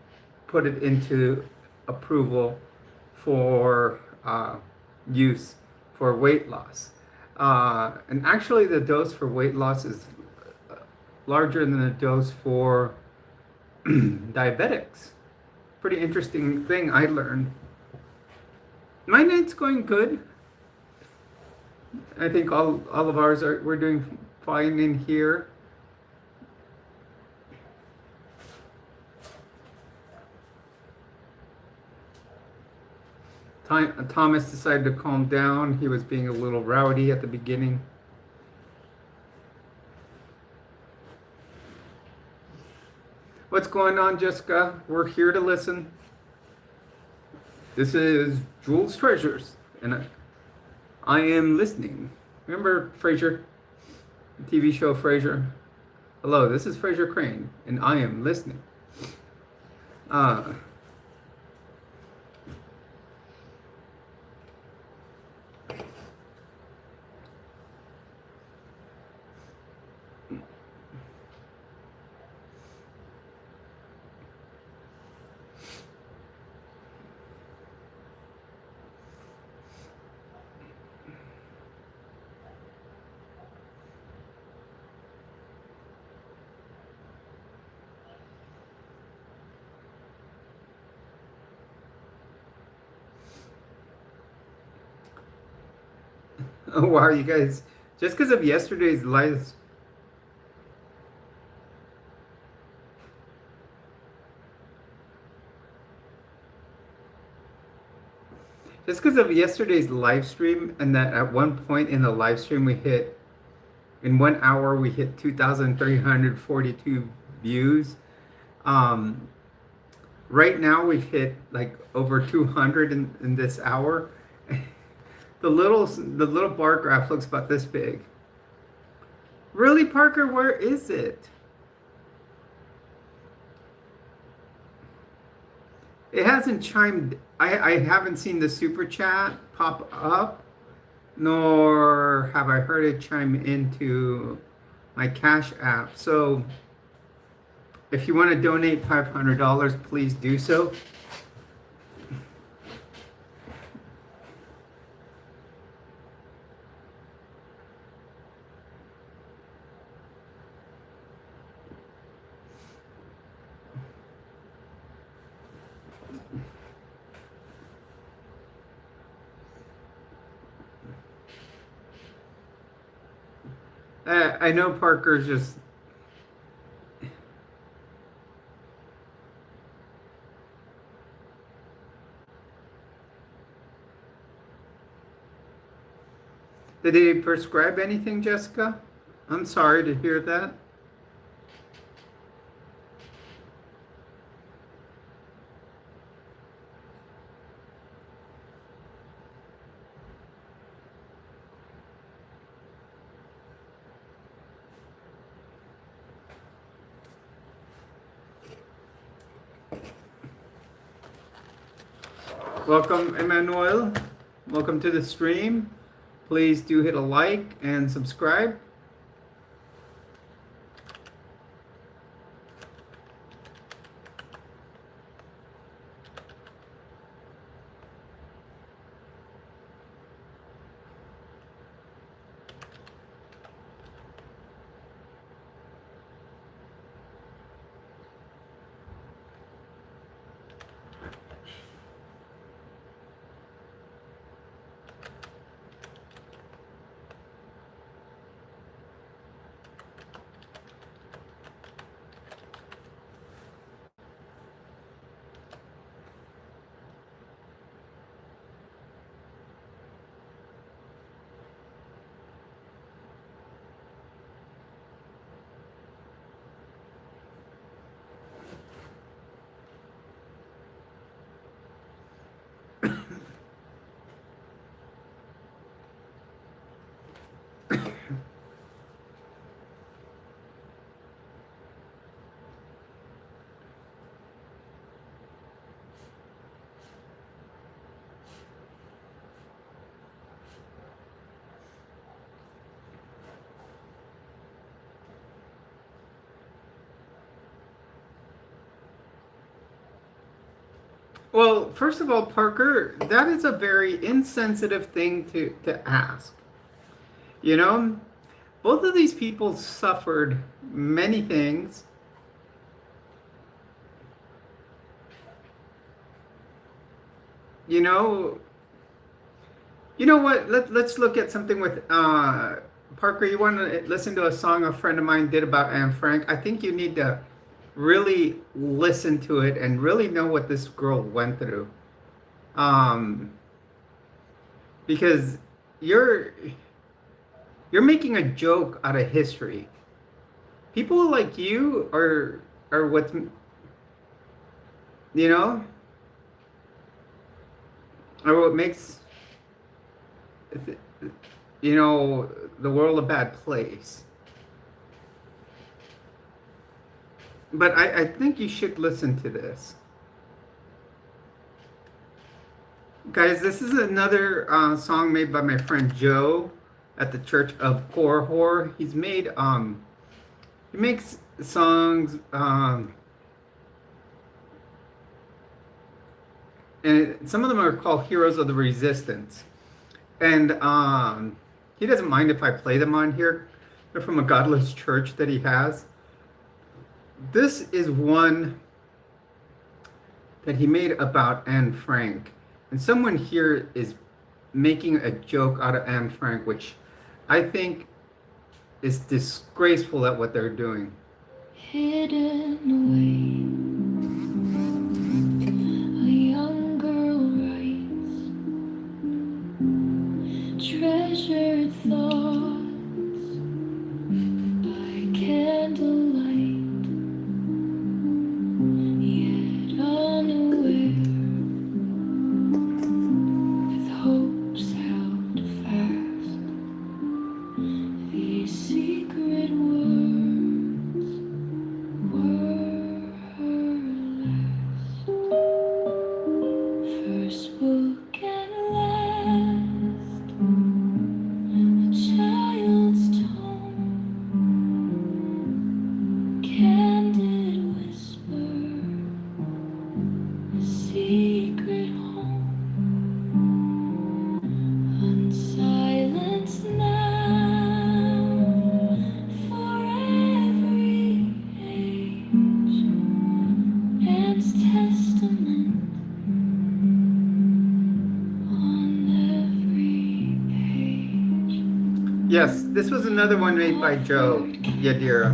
put it into approval for use for weight loss. And actually, the dose for weight loss is larger than the dose for diabetics. Pretty interesting thing I learned. My night's going good. I think all of ours we're doing fine in here. Thomas decided to calm down. He was being a little rowdy at the beginning. What's going on, Jessica? We're here to listen. This is Jules Treasures, and I am listening. Remember Frasier? The TV show Frasier? Hello, this is Frasier Crane, and I am listening. Oh wow, you guys! Just because of yesterday's live, just because of yesterday's live stream, and that at one point in the live stream we hit, in 1 hour we hit 2,342 views. Right now we've hit like over 200 in this hour. The little bar graph looks about this big. Really, Parker? Where is it? It hasn't chimed. I haven't seen the super chat pop up. nor have I heard it chime into my Cash App. So if you want to donate $500, please do so. I know Parker's just. Did they prescribe anything, Jessica? I'm sorry to hear that. Welcome, Emmanuel. Welcome to the stream. Please do hit a like and subscribe. Well, first of all, Parker, that is a very insensitive thing to ask. You know, both of these people suffered many things. You know, you know what? Let's look at something with Parker. You want to listen to a song a friend of mine did about Anne Frank? I think you need to really listen to it and really know what this girl went through. Um, because you're you're making a joke out of history. People like you are what you know are what makes the world a bad place. But I think you should listen to this. Guys, this is another song made by my friend Joe at the Church of Horror. He makes songs and some of them are called Heroes of the Resistance. And he doesn't mind if I play them on here. They're from a godless church that he has. This is one that he made about Anne Frank. And someone here is making a joke out of Anne Frank, which I think is disgraceful at what they're doing. Hidden away, a young girl writes treasured thoughts by candlelight, yet unaware, with hopes held fast, these secret words were her last, first spoken last. Yes, this was another one made by Joe Yadira.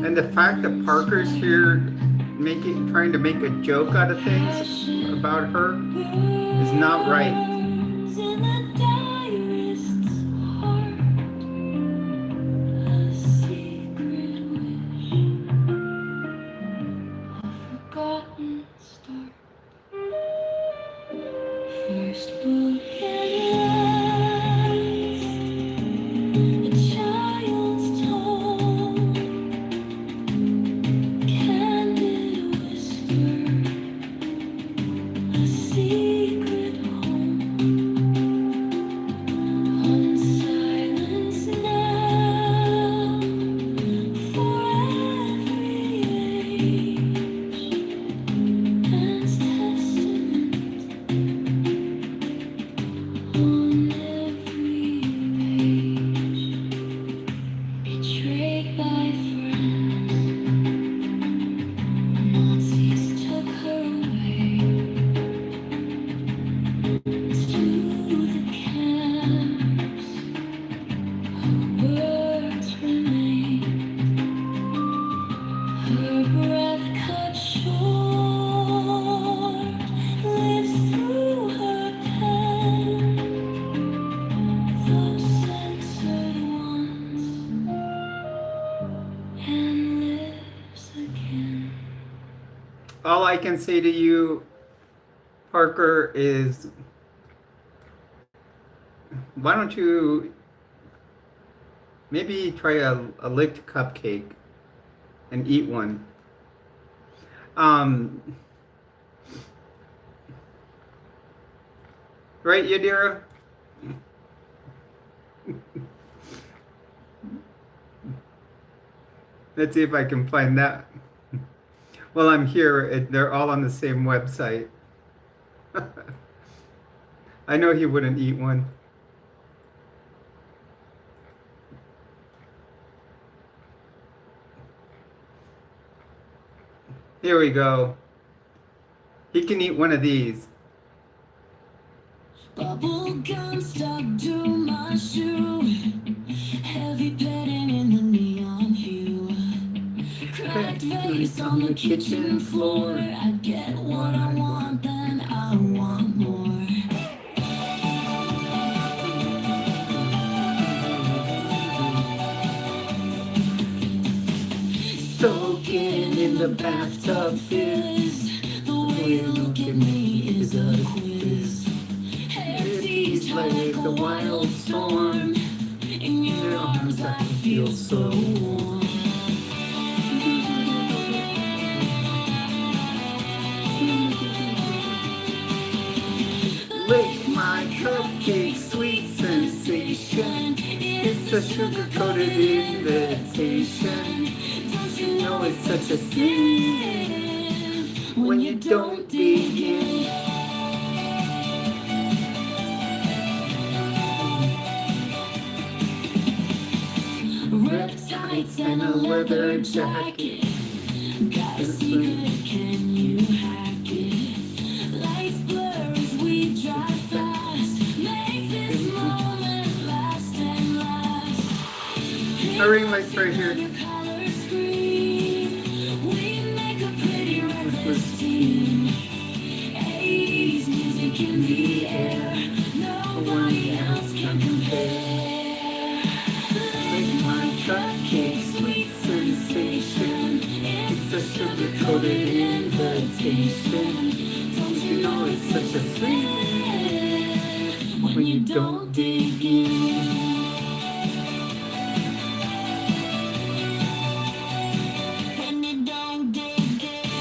And the fact that Parker's here trying to make a joke out of things about her is not right. All I can say to you, Parker, is why don't you maybe try a licked cupcake and eat one? Right, Yadira? Let's see if I can find that. Well, I'm here. They're all on the same website. I know he wouldn't eat one. Here we go. He can eat one of these. Bubble gum stuck to my shoe. Heavy petting in the neon hue. Cracked face on the kitchen floor. I get what I want, then I want more. Soaking in the bathtub fizz. The way you look at me is a quiz. Hair teased like a wild storm. In your arms I feel so warm. Lick my cupcake, sweet sensation. It's a sugar-coated invitation. Don't you know it's such a sin when you don't begin? Ripped tights and a leather jacket. Got a secret, can you hack it? Lights blur as we drive fast. Make this moment last and last. Our ring light's right here. The colors scream. We make a pretty reckless team. 80s music in the air. Nobody else can compare. Cupcake, sweet sensation. It's a sugar-coated invitation. Don't you know it's such a sin when you don't dig in? When you don't dig in.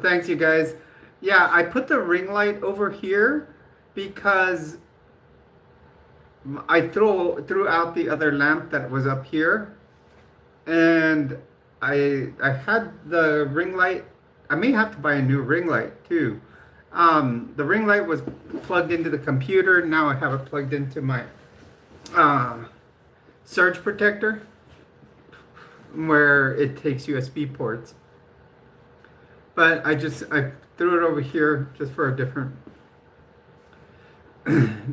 Thanks, you guys. Yeah, I put the ring light over here because I threw out the other lamp that was up here, and I had the ring light. I may have to buy a new ring light too. The ring light was plugged into the computer. Now I have it plugged into my uh, surge protector, where it takes USB ports. But I threw it over here just for a different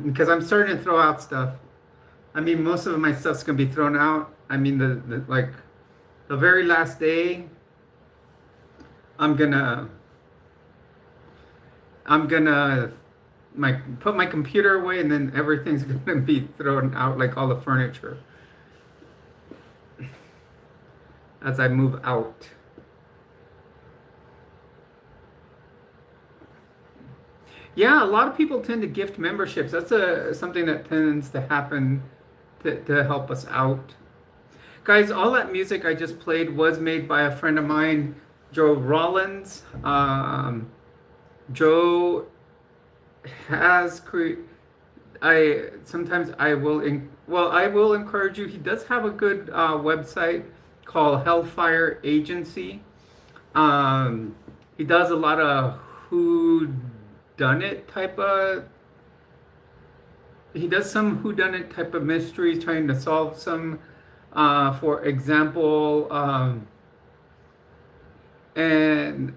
because I'm starting to throw out stuff. I mean, most of my stuff's gonna be thrown out. I mean, the like the very last day, I'm gonna put my computer away, and then everything's gonna be thrown out, like all the furniture, as I move out. Yeah, a lot of people tend to gift memberships. That's something that tends to happen to help us out. Guys, all that music I just played was made by a friend of mine, Joe Rollins. Joe has I sometimes I will I will encourage you. He does have a good website called Hellfire Agency. He does a lot of who done it type of he does some whodunit type of mysteries, trying to solve some for example and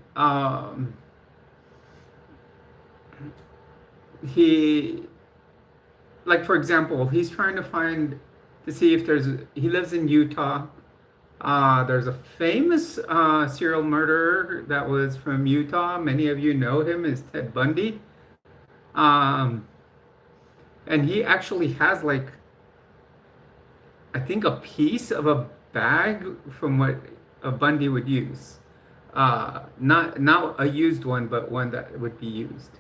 he like for example he's trying to find to see if he lives in Utah. There's a famous serial murderer that was from Utah. Many of you know him as Ted Bundy. And he actually has like, I think a piece of a bag from what a Bundy would use. Not a used one, but one that would be used.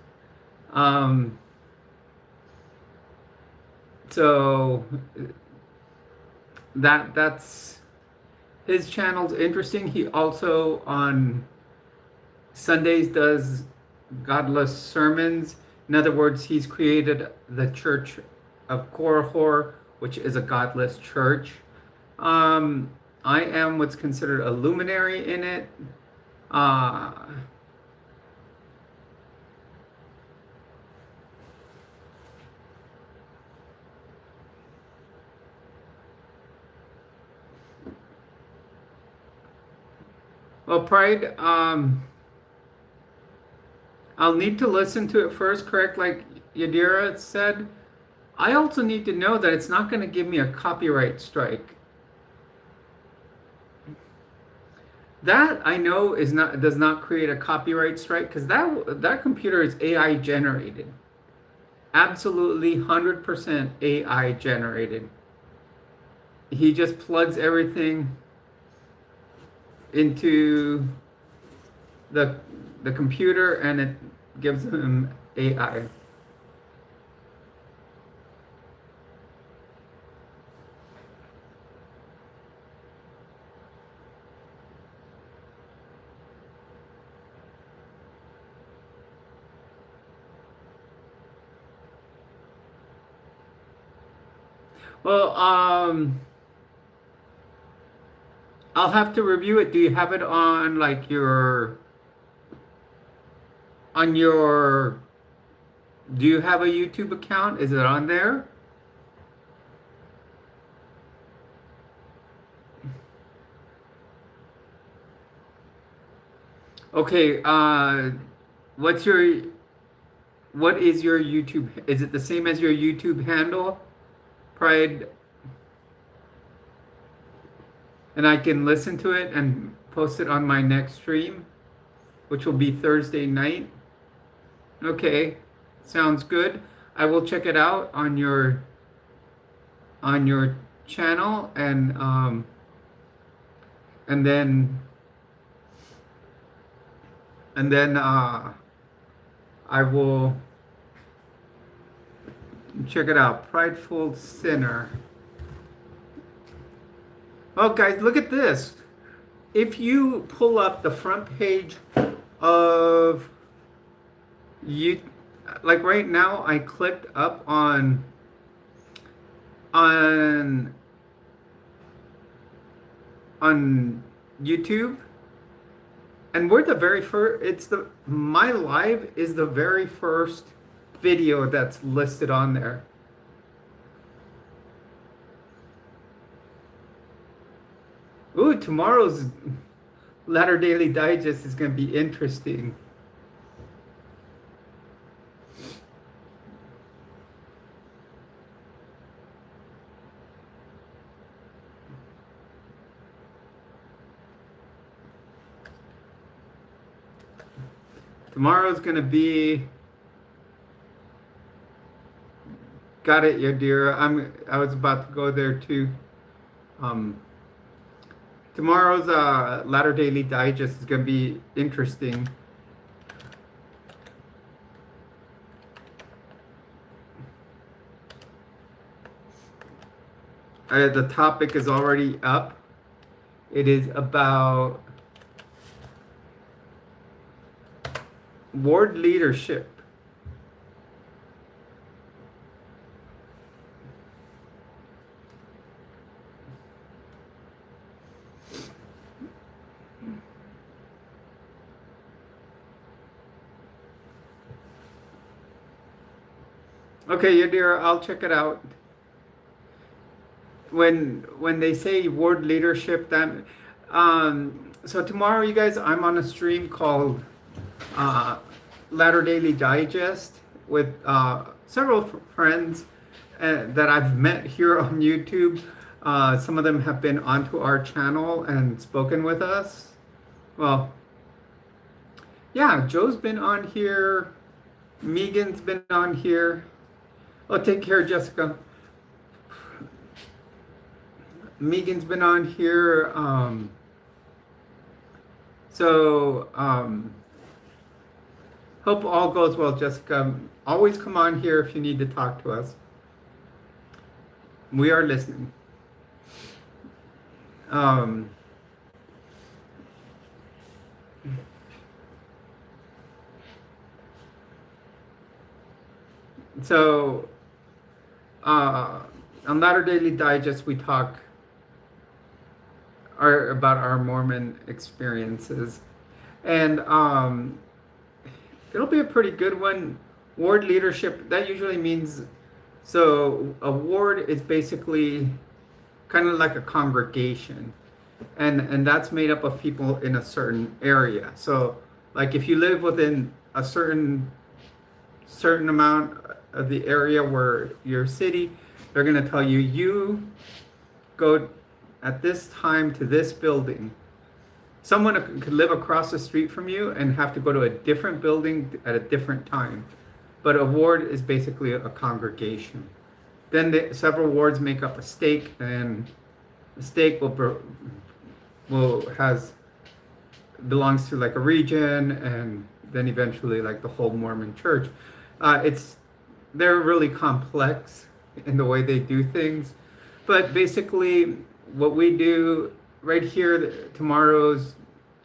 So that's his channel's interesting. He also on Sundays does godless sermons. In other words, he's created the Church of Korihor, which is a godless church. I am what's considered a luminary in it. Well, Pride, I'll need to listen to it first, correct? Like Yadira said, I also need to know that it's not going to give me a copyright strike. That I know does not create a copyright strike because that computer is AI generated. Absolutely 100% AI generated. He just plugs everything into the computer and it gives him AI. Well, I'll have to review it. Do you have it on like your do you have a YouTube account? Is it on there? Okay, what is your YouTube? Is it the same as your YouTube handle? Pride, and I can listen to it and post it on my next stream, which will be Thursday night. Okay, sounds good. I will check it out on your channel and then I will check it out. Prideful Sinner. Oh, guys, look at this. If you pull up the front page of you, like right now, I clicked up on on on YouTube, and we're the very first. It's the my live is the very first video that's listed on there. Ooh, tomorrow's Latter Daily Digest is going to be interesting. Tomorrow's going to be. Got it, Yadira. I was about to go there too. Tomorrow's Latter Daily Digest is going to be interesting. The topic is already up. It is about ward leadership. Okay, Yadira, I'll check it out. When they say ward leadership, that so tomorrow, you guys, I'm on a stream called Latter Daily Digest with several friends that I've met here on YouTube. Some of them have been onto our channel and spoken with us. Well, yeah, Joe's been on here. Megan's been on here. Oh, take care, Jessica. Megan's been on here. Hope all goes well, Jessica. Always come on here if you need to talk to us. We are listening. On Latter Daily Digest, we talk about our Mormon experiences, and it'll be a pretty good one. Ward leadership, that usually means, so a ward is basically kind of like a congregation, and that's made up of people in a certain area. So like if you live within a certain amount of the area where your city, they're going to tell you, you go at this time to this building. Someone could live across the street from you and have to go to a different building at a different time. But a ward is basically a congregation. Then several wards make up a stake, and the stake belongs to like a region, and then eventually like the whole Mormon church. They're really complex in the way they do things, but basically what we do right here, tomorrow's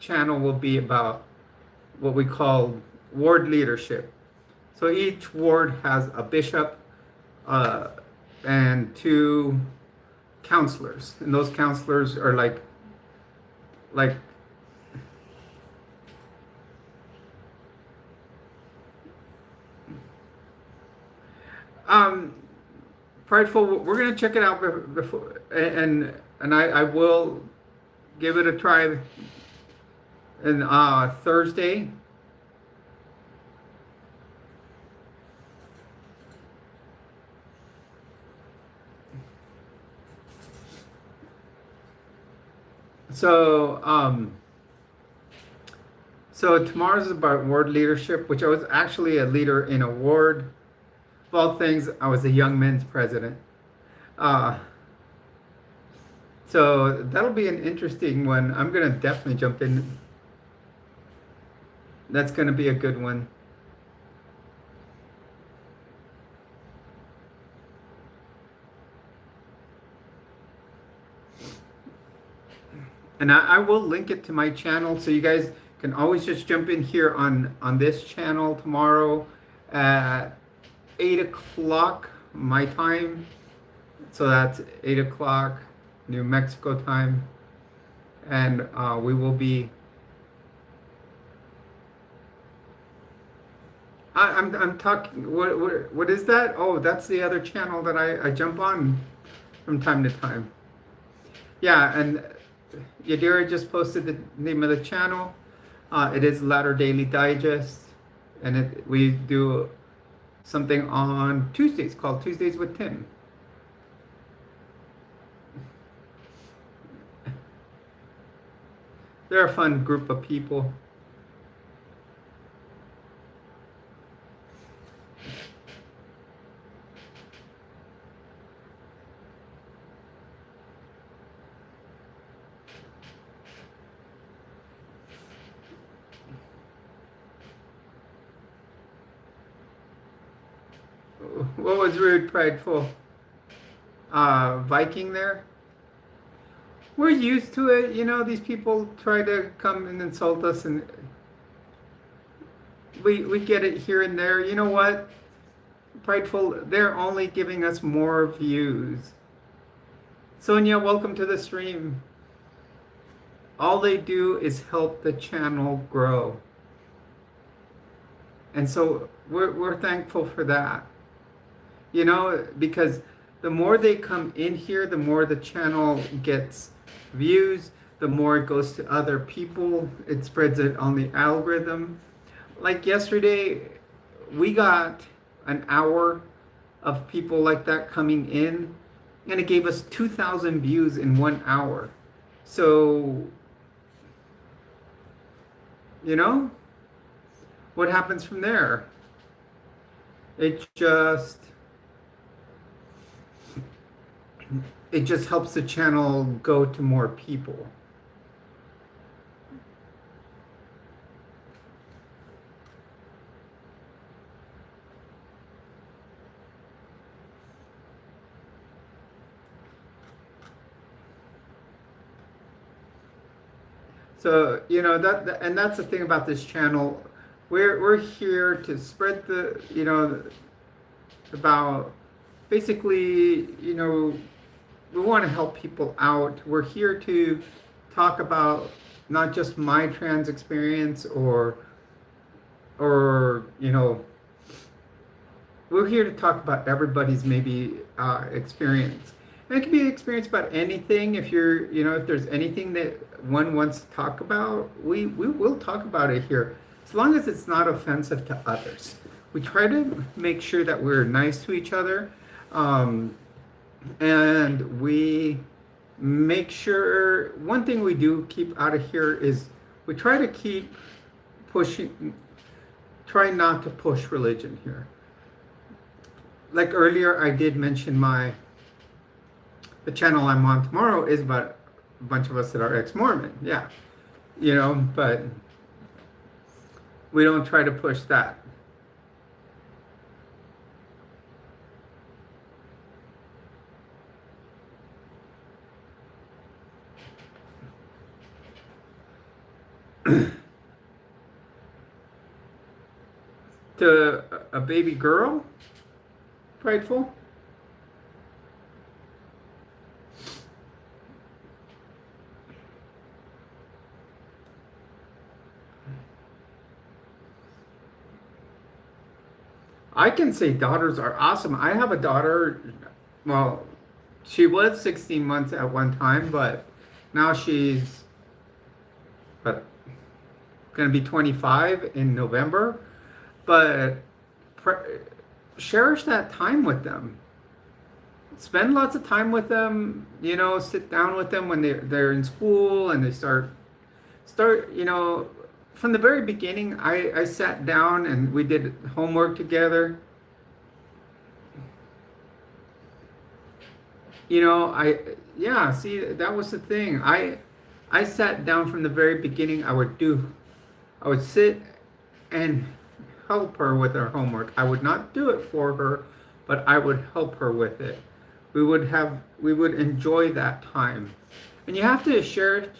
channel will be about what we call ward leadership. So each ward has a bishop and 2 counselors, and those counselors are like Prideful. We're gonna check it out before, and I will give it a try. And Thursday. So tomorrow's is about ward leadership, which I was actually a leader in a ward. Of all things, I was a young men's president. So that'll be an interesting one. I'm gonna definitely jump in. That's gonna be a good one. And I will link it to my channel, so you guys can always just jump in here on this channel tomorrow at 8 o'clock my time. So that's 8 o'clock New Mexico time. And we will be. I'm talking. What is that? Oh, that's the other channel that I jump on from time to time. Yeah, and Yadira just posted the name of the channel. It is Latter Daily Digest, and we do something on Tuesdays called Tuesdays with Tim. They're a fun group of people. What was rude, prideful? Viking there? We're used to it, you know, these people try to come and insult us, and we get it here and there. You know what? Prideful, they're only giving us more views. Sonia, welcome to the stream. All they do is help the channel grow. And so we're thankful for that. You know, because the more they come in here, the more the channel gets views, the more it goes to other people. It spreads it on the algorithm. Like yesterday, we got an hour of people like that coming in, and it gave us 2,000 views in 1 hour. So, you know, what happens from there? It just helps the channel go to more people. So, you know, and that's the thing about this channel. We're here to spread the, you know, about basically, you know, we want to help people out. We're here to talk about not just my trans experience or you know, we're here to talk about everybody's maybe experience. And it can be an experience about anything. If you're, you know, if there's anything that one wants to talk about, we will talk about it here, as long as it's not offensive to others. We try to make sure that we're nice to each other, and we make sure, one thing we do keep out of here is we try to keep pushing, try not to push religion here. Like earlier, I did mention the channel I'm on tomorrow is about a bunch of us that are ex-Mormon, yeah, you know, but we don't try to push that. To a baby girl, prideful. I can say daughters are awesome. I have a daughter, well, she was 16 months at one time, but now she's going to be 25 in November. But cherish that time with them. Spend lots of time with them, you know, sit down with them when they're in school and they start, you know, from the very beginning, I sat down and we did homework together. You know, yeah, see, that was the thing. I sat down from the very beginning. I would sit and help her with her homework. I would not do it for her, but I would help her with it. We would enjoy that time. And you have to share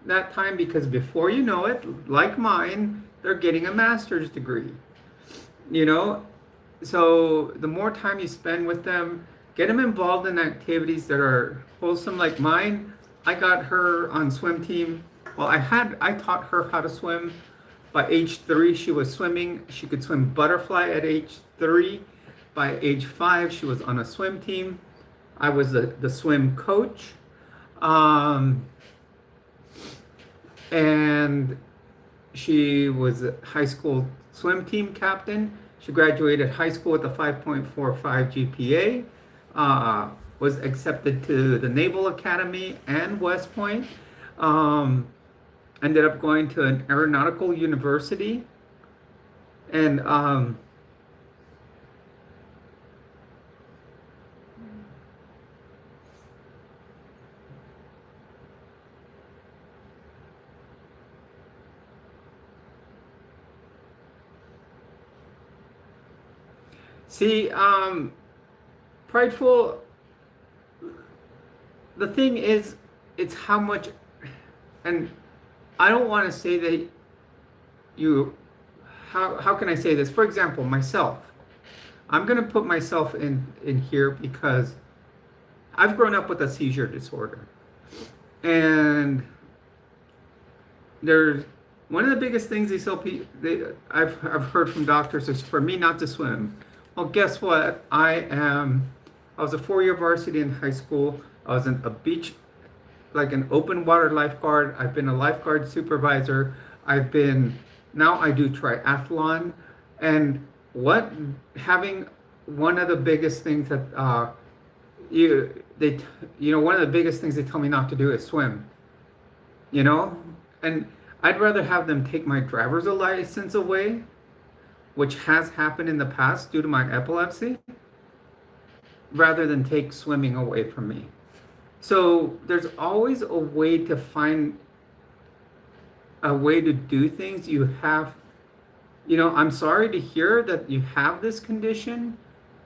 that time, because before you know it, like mine, they're getting a master's degree. You know, so the more time you spend with them, Get them involved in activities that are wholesome like mine. I got her on swim team. Well, I taught her how to swim. By age 3, she was swimming. She could swim butterfly at age 3. By age 5, she was on a swim team. I was the swim coach. Um, and she was a high school swim team captain. She graduated high school with a 5.45 GPA. Was accepted to the Naval Academy and West Point. Ended up going to an aeronautical university. And see, prideful, the thing is, it's how much, and I don't want to say that you, how can I say this? For example, myself. I'm going to put myself in here because I've grown up with a seizure disorder. And there's one of the biggest things they tell people, I've heard from doctors is for me not to swim. Well, guess what? I was a 4-year varsity in high school. I was in a beach, like an open water lifeguard. I've been a lifeguard supervisor. Now I do triathlon. And having one of the biggest things that, one of the biggest things they tell me not to do is swim, and I'd rather have them take my driver's license away, which has happened in the past due to my epilepsy, rather than take swimming away from me. So there's always a way to find a way to do things. I'm sorry to hear that you have this condition,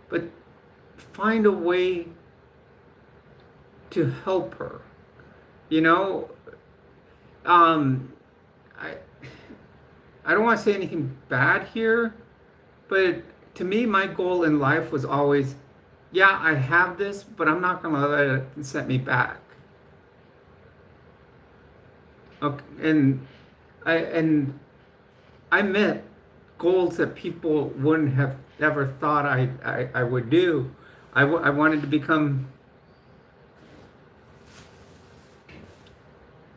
but find a way to help her. I don't want to say anything bad here, but to me, my goal in life was always, yeah, I have this, but I'm not going to let it set me back. Okay, and I met goals that people wouldn't have ever thought I would do. I wanted to become.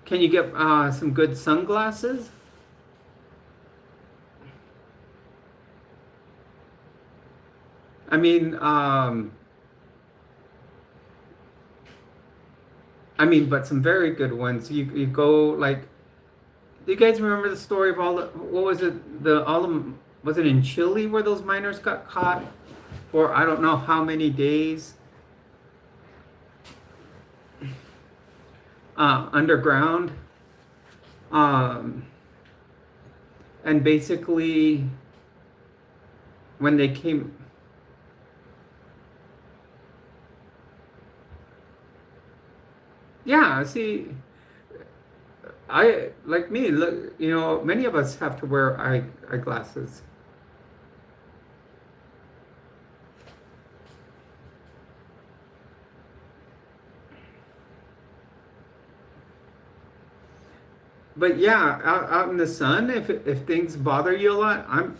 Can you get some good sunglasses? I mean, but some very good ones. You go like. Do you guys remember the story of what was it? Was it in Chile where those miners got caught for I don't know how many days underground, and basically when they came. Yeah, see, like me, look, many of us have to wear eyeglasses. But yeah, out in the sun, if things bother you a lot, I'm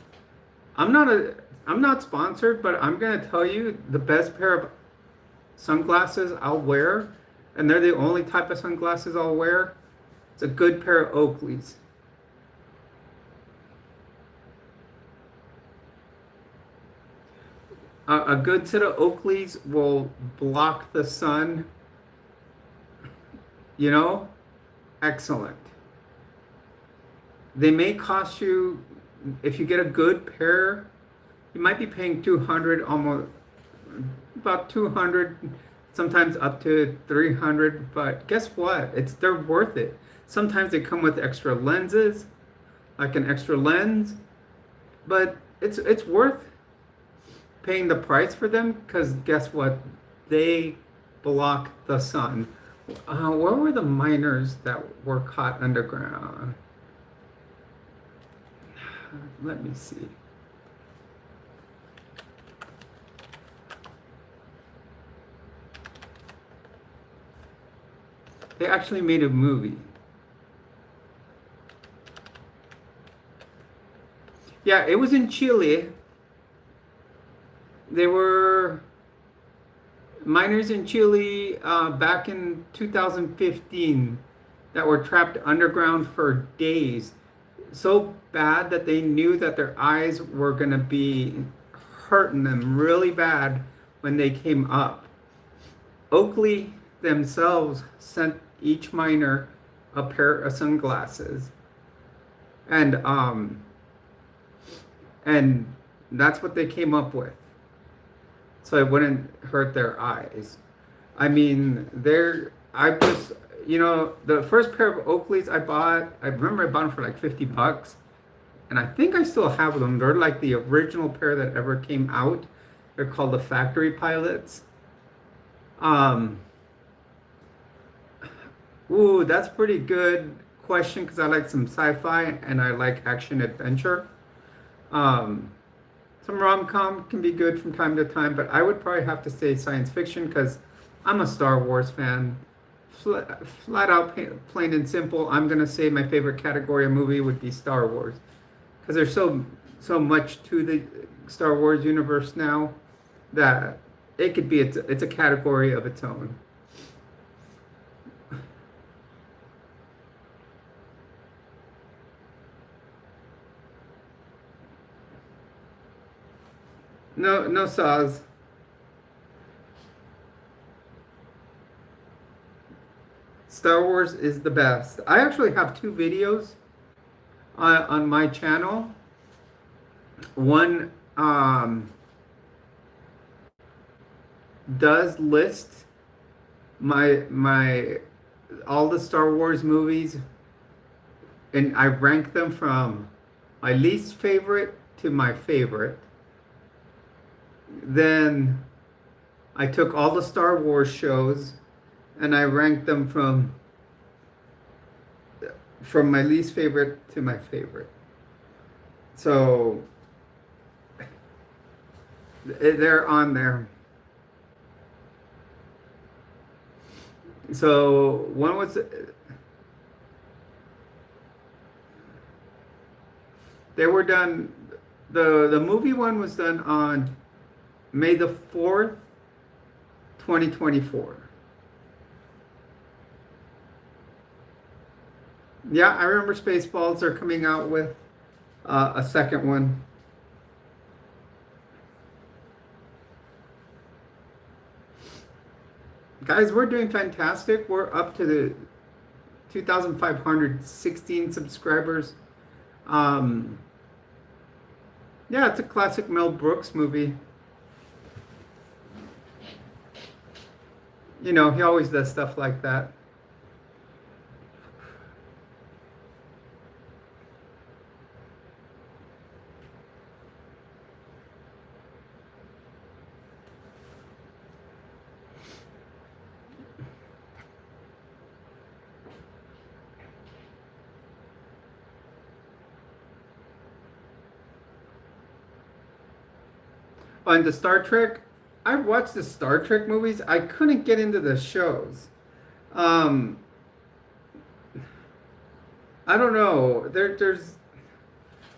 not sponsored, but I'm gonna tell you the best pair of sunglasses I'll wear, and they're the only type of sunglasses I'll wear. It's a good pair of Oakleys. A good set of Oakleys will block the sun. Excellent. They may cost you, if you get a good pair, you might be paying 200, almost about 200, sometimes up to 300. But guess what? They're worth it. Sometimes they come with extra lenses, like an extra lens, but it's worth paying the price for them because guess what? They block the sun. Where were the miners that were caught underground? Let me see. They actually made a movie. Yeah, it was in Chile. They were miners in Chile back in 2015 that were trapped underground for days. So bad that they knew that their eyes were going to be hurting them really bad when they came up. Oakley themselves sent each miner a pair of sunglasses. And and that's what they came up with. So it wouldn't hurt their eyes. I mean, I just, the first pair of Oakleys I bought, I remember I bought them for like $50. And I think I still have them. They're like the original pair that ever came out. They're called the Factory Pilots. Ooh, that's pretty good question because I like some sci-fi and I like action adventure. Um, some rom-com can be good from time to time, but I would probably have to say science fiction because I'm a Star Wars fan. Flat out, plain and simple, I'm gonna say my favorite category of movie would be Star Wars because there's so much to the Star Wars universe now that it could be it's a category of its own. No, no saws. Star Wars is the best. I actually have two videos on my channel. One does list my all the Star Wars movies, and I rank them from my least favorite to my favorite. Then I took all the Star Wars shows and I ranked them from my least favorite to my favorite. So they're on there. So one was they were done the movie one was done on May the 4th, 2024. Yeah, I remember Spaceballs are coming out with a second one. Guys, we're doing fantastic. We're up to the 2,516 subscribers. Yeah, it's a classic Mel Brooks movie. He always does stuff like that. On the Star Trek, I watched the Star Trek movies. I couldn't get into the shows. I don't know. There's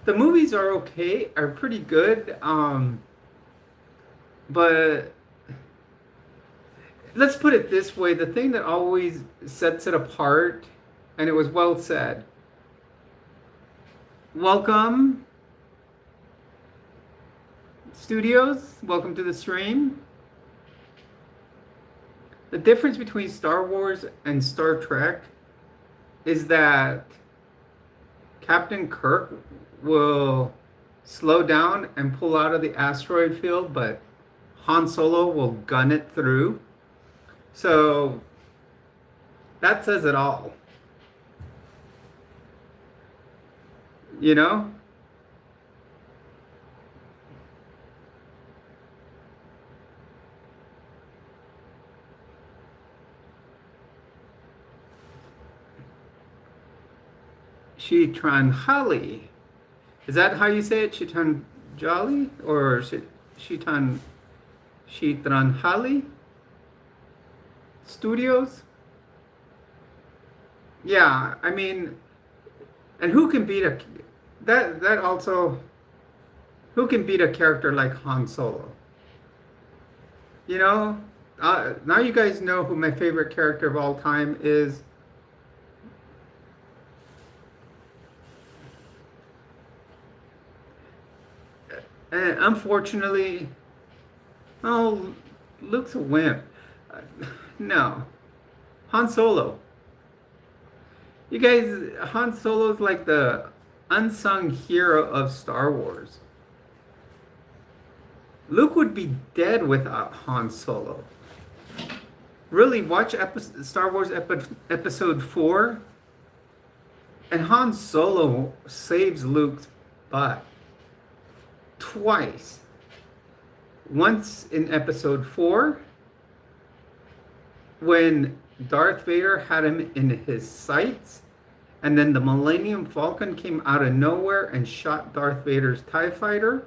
the movies are okay, are pretty good. But let's put it this way: the thing that always sets it apart, and it was well said. Welcome, studios. Welcome to the stream. The difference between Star Wars and Star Trek is that Captain Kirk will slow down and pull out of the asteroid field, but Han Solo will gun it through. So that says it all. You know? Shitranjali. Is that how you say it? Shitranjali? Or Shitranjali Studios? Yeah, I mean, and who can beat a that also who can beat a character like Han Solo? You know, now you guys know who my favorite character of all time is. And unfortunately, oh, Luke's a wimp. Uh, No, Han Solo. You guys, Han Solo's like the unsung hero of Star Wars. Luke would be dead without Han Solo. Really, watch Star Wars Episode 4, and Han Solo saves Luke's butt twice. Once in Episode 4, when Darth Vader had him in his sights, and then the Millennium Falcon came out of nowhere and shot Darth Vader's TIE fighter.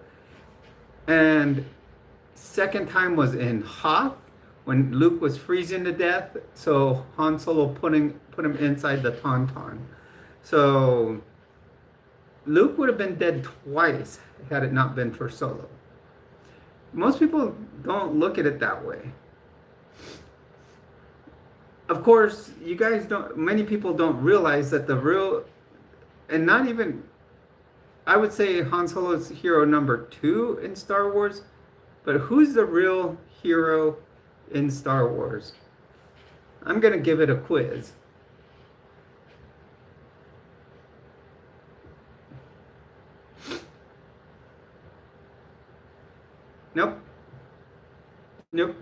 And second time was in Hoth when Luke was freezing to death. So Han Solo put him inside the Tauntaun. So Luke would have been dead twice had it not been for Solo. Most people don't look at it that way. Of course, you guys don't, many people don't realize that the real, and not even, I would say Han Solo is hero number 2 in Star Wars, but who's the real hero in Star Wars? I'm going to give it a quiz. Nope. Nope.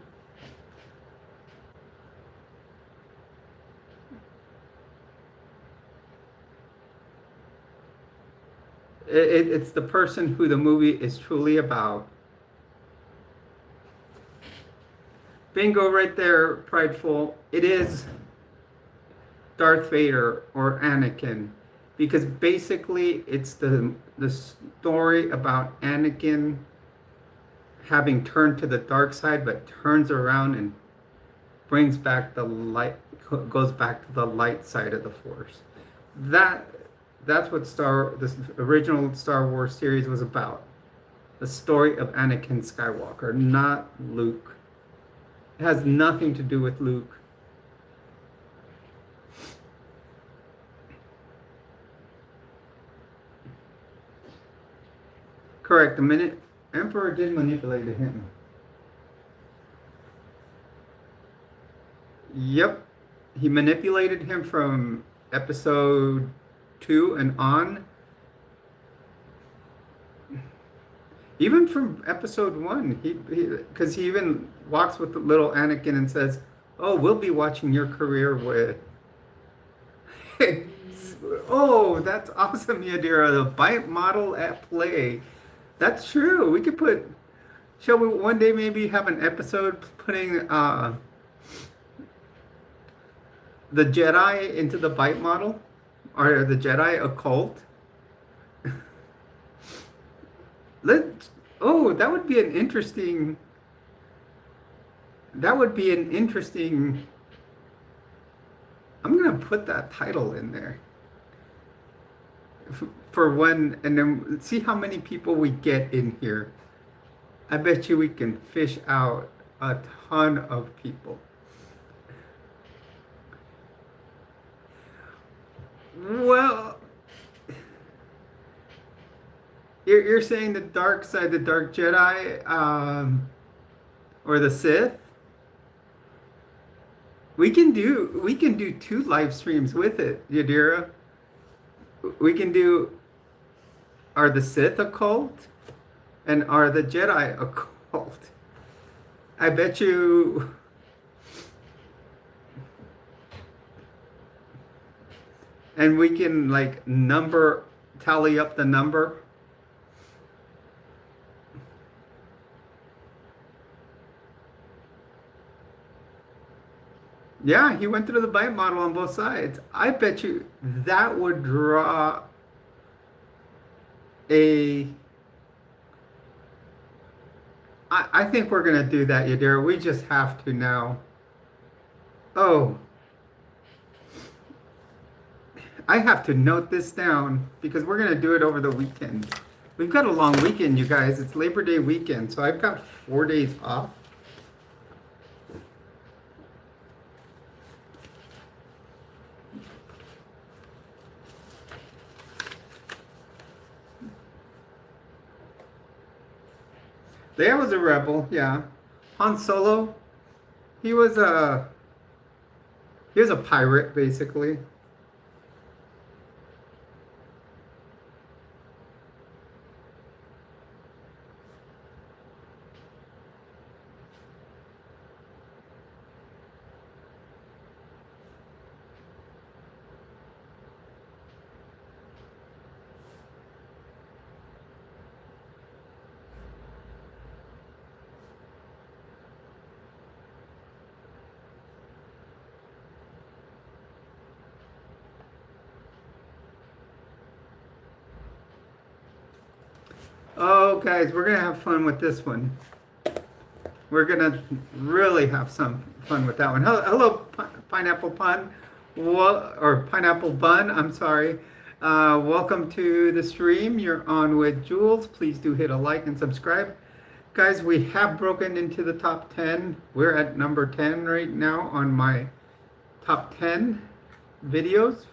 It's the person who the movie is truly about. Bingo right there, prideful. It is Darth Vader or Anakin, because basically it's the story about Anakin having turned to the dark side, but turns around and brings back the light, goes back to the light side of the Force. That's what this original Star Wars series was about. The story of Anakin Skywalker, not Luke. It has nothing to do with Luke. Correct. The minute Emperor did manipulate him. Yep. He manipulated him from episode 2 and on. Even from episode 1, because he even walks with the little Anakin and says, "Oh, we'll be watching your career with." Oh, that's awesome, Yadira. The bite model at play. That's true. We could put. Shall we one day maybe have an episode putting the Jedi into the bite model, or the Jedi occult? Oh, that would be an interesting. That would be an interesting. I'm gonna put that title in there for one, and then see how many people we get in here. I bet you we can fish out a ton of people. Well, you're saying the dark side, the dark Jedi, or the Sith? We can do 2 live streams with it, Yadira. We can do are the Sith occult and are the Jedi occult. I bet you. And we can like tally up the number. Yeah, he went through the bite model on both sides. I bet you that would draw a. I think we're gonna do that, Yadira. We just have to now. Oh, I have to note this down because we're gonna do it over the weekend. We've got a long weekend, you guys. It's Labor Day weekend, so I've got 4 days off. Leia was a rebel, yeah. Han Solo, he was a pirate basically. Oh, guys, we're gonna have fun with this one. We're gonna really have some fun with that one. Hello, Pineapple Pun, or Pineapple Bun. I'm sorry. Welcome to the stream. You're on with Jules. Please do hit a like and subscribe, guys. We have broken into the top 10. We're at number 10 right now on my top 10 videos.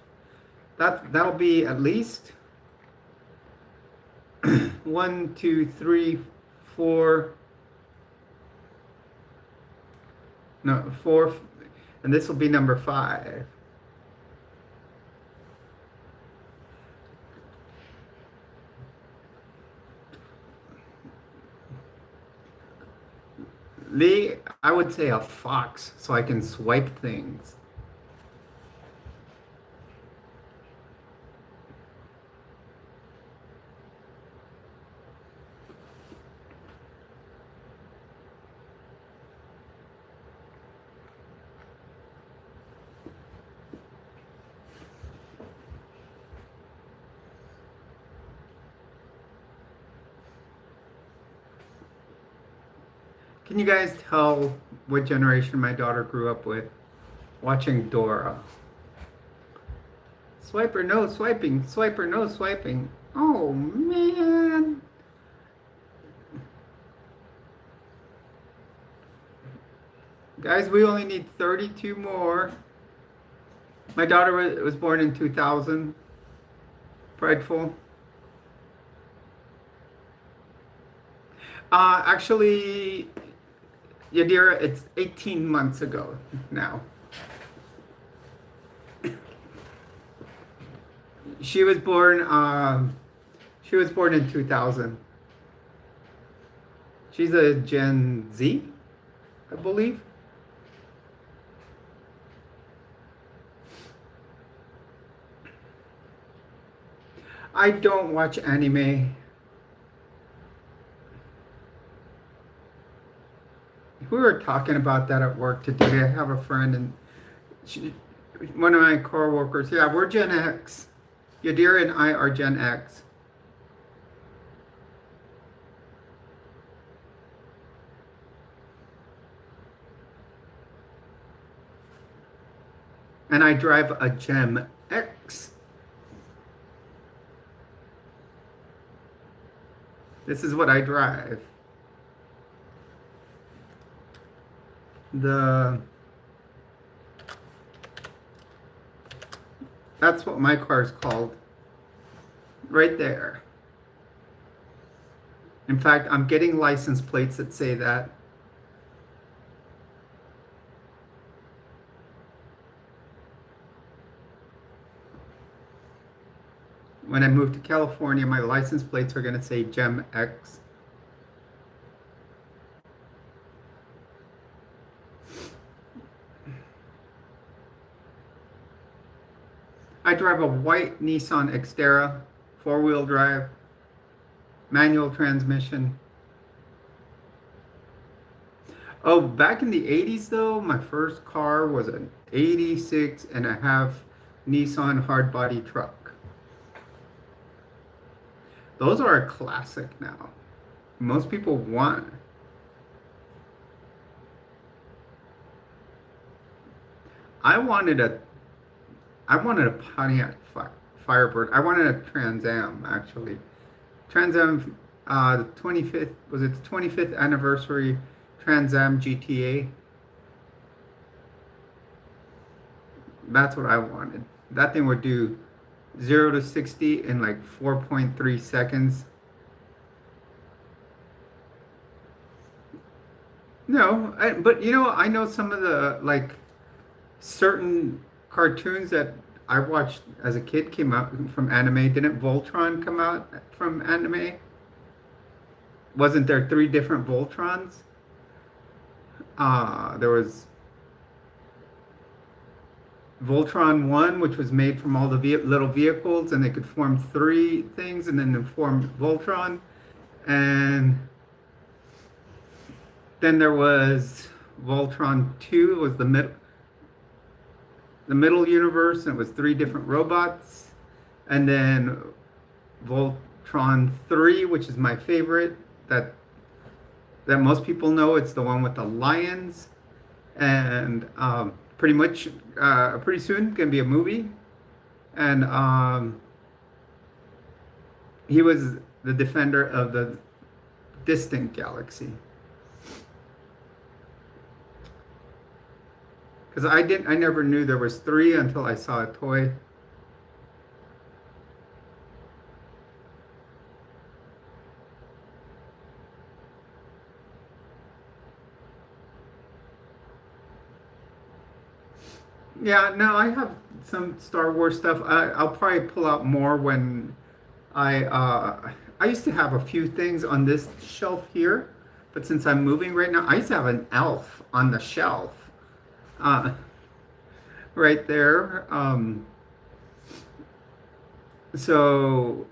That'll be at least 1, 2, 3, 4. No, 4, and this will be number 5. Lee, I would say a fox, so I can swipe things. Can you guys tell what generation my daughter grew up with? Watching Dora. Swiper, no swiping. Swiper, no swiping. Oh, man. Guys, we only need 32 more. My daughter was born in 2000. Prideful. Actually, Yadira, it's 18 months ago now. She was born in 2000. She's a Gen Z, I believe. I don't watch anime. We were talking about that at work today. I have a friend and one of my coworkers. Yeah, we're Gen X. Yadira and I are Gen X. And I drive a Gem X. This is what I drive. That's what my car's called. Right there. In fact, I'm getting license plates that say that. When I move to California, my license plates are going to say Gem X. I drive a white Nissan Xterra, 4-wheel drive, manual transmission. Oh, back in the 80s though, my first car was an 86 and a half Nissan hardbody truck. Those are a classic now. Most people want. I wanted a Pontiac Firebird. I wanted a Trans Am actually. Trans Am, the 25th, was it the 25th anniversary Trans Am GTA? That's what I wanted. That thing would do 0 to 60 in like 4.3 seconds. No, but you know, I know some of the like certain cartoons that I watched as a kid came out from anime. Didn't Voltron come out from anime? Wasn't there three different Voltrons? There was Voltron 1, which was made from all the little vehicles, and they could form three things, and then they formed Voltron. And then there was Voltron 2, was the middle universe, and it was three different robots. And then Voltron 3, which is my favorite, that most people know, it's the one with the lions. And pretty much pretty soon gonna be a movie. And he was the defender of the distant galaxy. Because I never knew there was three until I saw a toy. Yeah, no, I have some Star Wars stuff. I'll probably pull out more when I used to have a few things on this shelf here, but since I'm moving right now, I used to have an elf on the shelf. Uh, right there. So,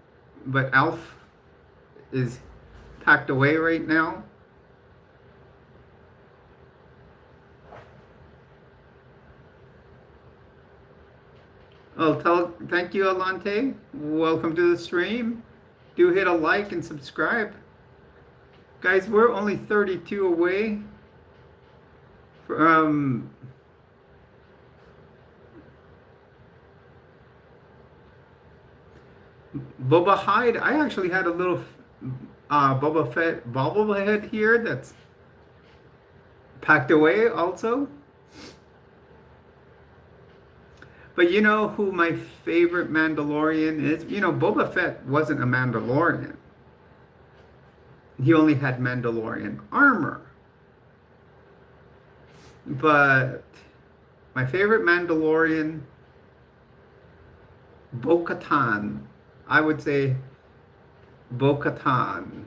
but Alf is packed away right now. Thank you, Alante. Welcome to the stream. Do hit a like and subscribe. Guys, we're only 32 away from Boba Hyde. I actually had a little Boba Fett bobblehead here that's packed away also. But you know who my favorite Mandalorian is? You know, Boba Fett wasn't a Mandalorian. He only had Mandalorian armor. But my favorite Mandalorian, Bo-Katan. I would say Bo-Katan.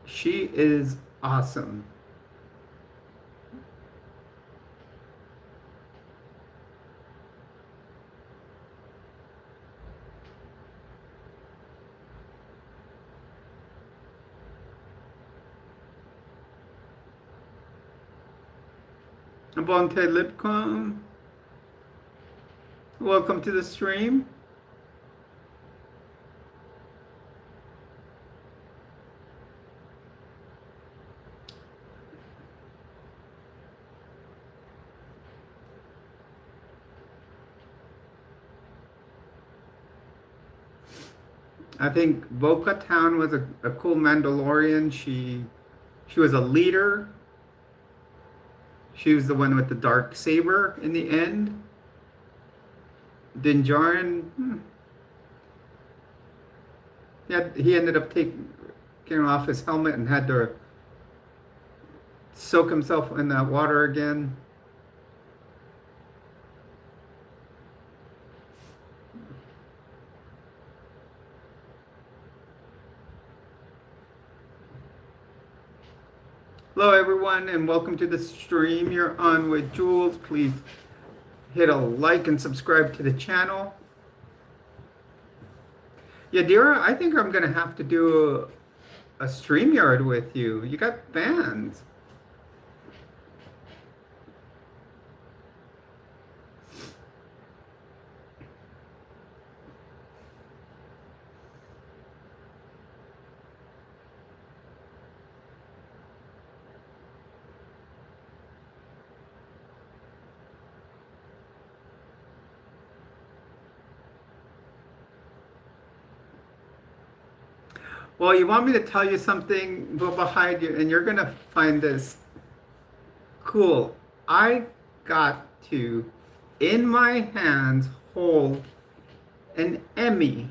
She is awesome. Abonte Lipcom, welcome to the stream. I think Bo-Katan was a cool Mandalorian. She was a leader. She was the one with the dark saber in the end. Din Djarin, he ended up taking off his helmet and had to soak himself in that water again. Hello everyone and welcome to the stream. You're on with Jules. Please hit a like and subscribe to the channel. Yadira, I think I'm gonna have to do a StreamYard with you. You got fans. Well, you want me to tell you something behind you, and you're gonna find this cool. I got to, in my hands, hold an Emmy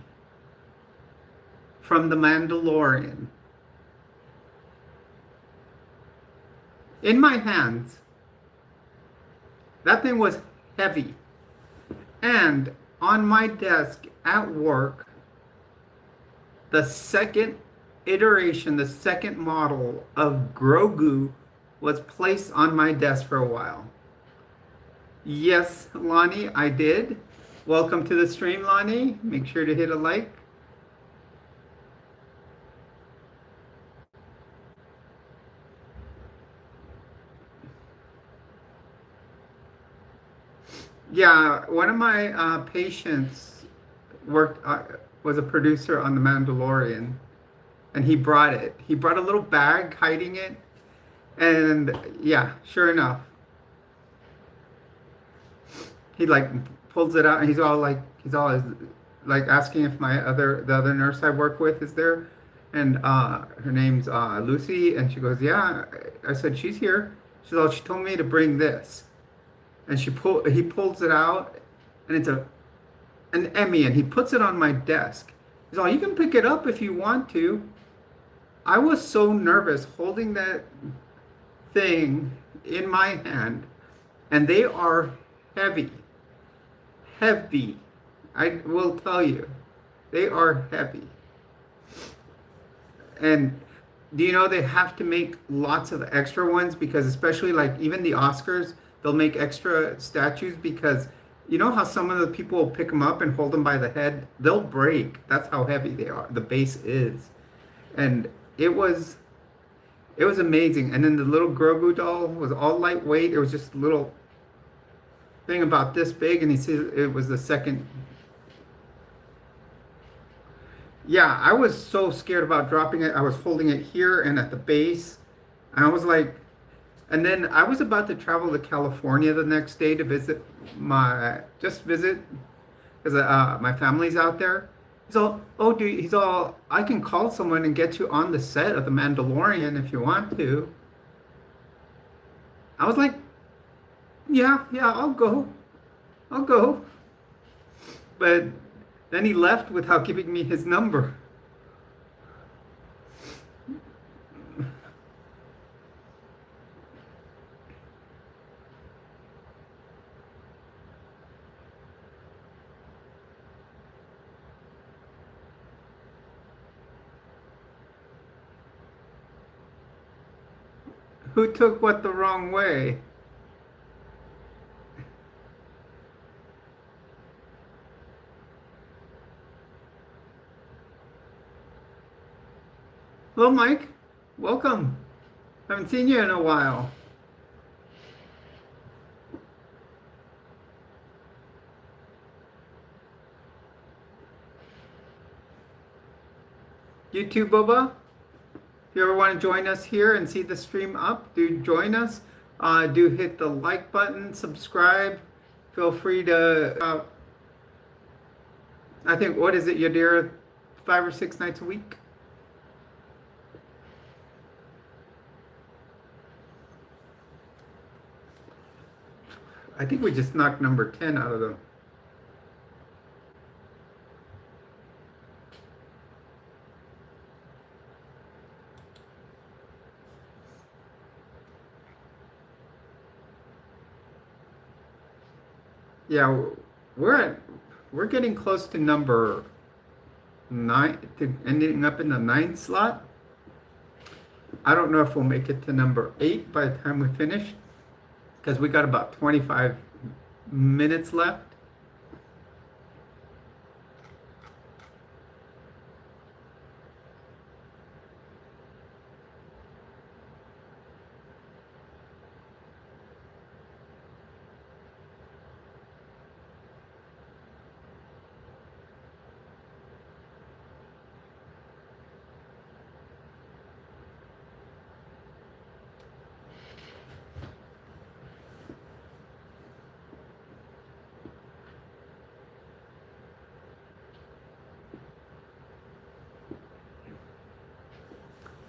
from The Mandalorian. In my hands. That thing was heavy. And on my desk at work, the second iteration, the second model of Grogu was placed on my desk for a while. Yes, Lonnie, I did. Welcome to the stream, Lonnie. Make sure to hit a like. Yeah, one of my patients worked was a producer on The Mandalorian, and he brought it. He brought a little bag hiding it, and yeah, sure enough, he like pulls it out, and he's all like asking if the other nurse I work with is there, and her name's Lucy, and she goes, yeah. I said she's here. She told me to bring this, and he pulls it out, and it's an Emmy, and he puts it on my desk. He's all, you can pick it up if you want to. I was so nervous holding that thing in my hand, and they are heavy. Heavy. I will tell you, they are heavy. And do you know they have to make lots of extra ones because especially like even the Oscars, they'll make extra statues because you know how some of the people will pick them up and hold them by the head? They'll break. That's how heavy they are. The base is. And it was amazing. And then the little Grogu doll was all lightweight. It was just a little thing about this big, and he said it was the second. Yeah, I was so scared about dropping it. I was holding it here and at the base. And I was like, and then I was about to travel to California the next day to just visit, because my family's out there. He's all, oh, dude, he's all, I can call someone and get you on the set of The Mandalorian if you want to. I was like, yeah, I'll go. I'll go. But then he left without giving me his number. Who took what the wrong way? Hello, Mike. Welcome. Haven't seen you in a while. You too, Bubba. If you ever want to join us here and see the stream up, do join us. Do hit the like button, subscribe. Feel free to, I think, what is it, Yadira, 5 or 6 nights a week? I think we just knocked number 10 out of them. Yeah, we're getting close to number 9, to ending up in the 9th slot. I don't know if we'll make it to number 8 by the time we finish, because we got about 25 minutes left.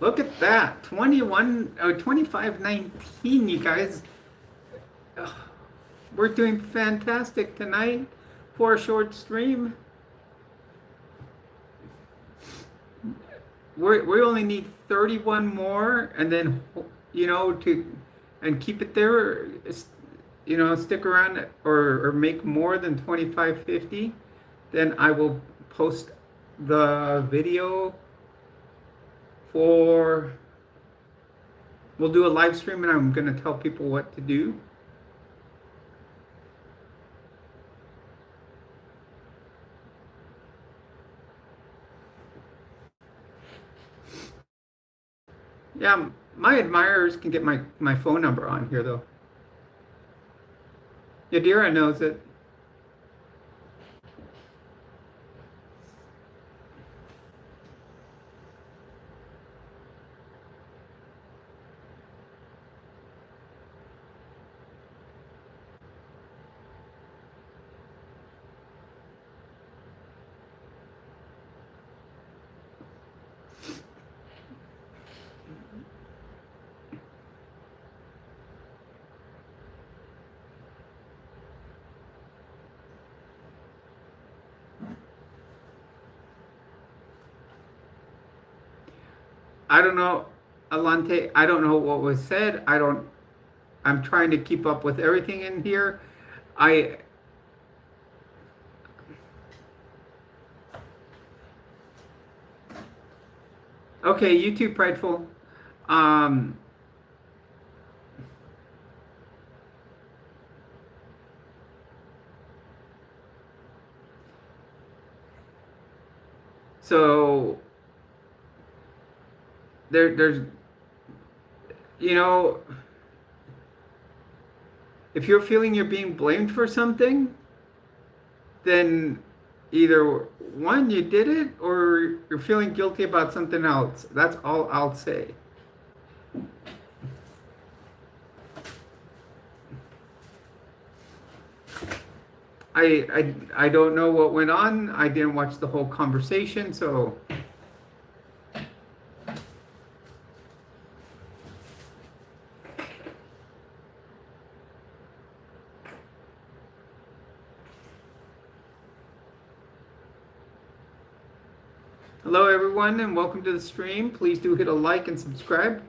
Look at that. 21 or 25-19, you guys. Ugh, we're doing fantastic tonight for a short stream. We only need 31 more, and then and keep it there. Stick around or make more than 2550. Then I will post the video for. We'll do a live stream, and I'm gonna tell people what to do. Yeah, my admirers can get my phone number on here, though. Yadira knows it. I don't know, Alante, I don't know what was said. I'm trying to keep up with everything in here. I Okay, you too, Prideful. Um, so there's you know, if you're feeling you're being blamed for something, then either one, you did it, or you're feeling guilty about something else. That's all I'll say. I don't know what went on. I didn't watch the whole conversation, so hello everyone and welcome to the stream. Please do hit a like and subscribe.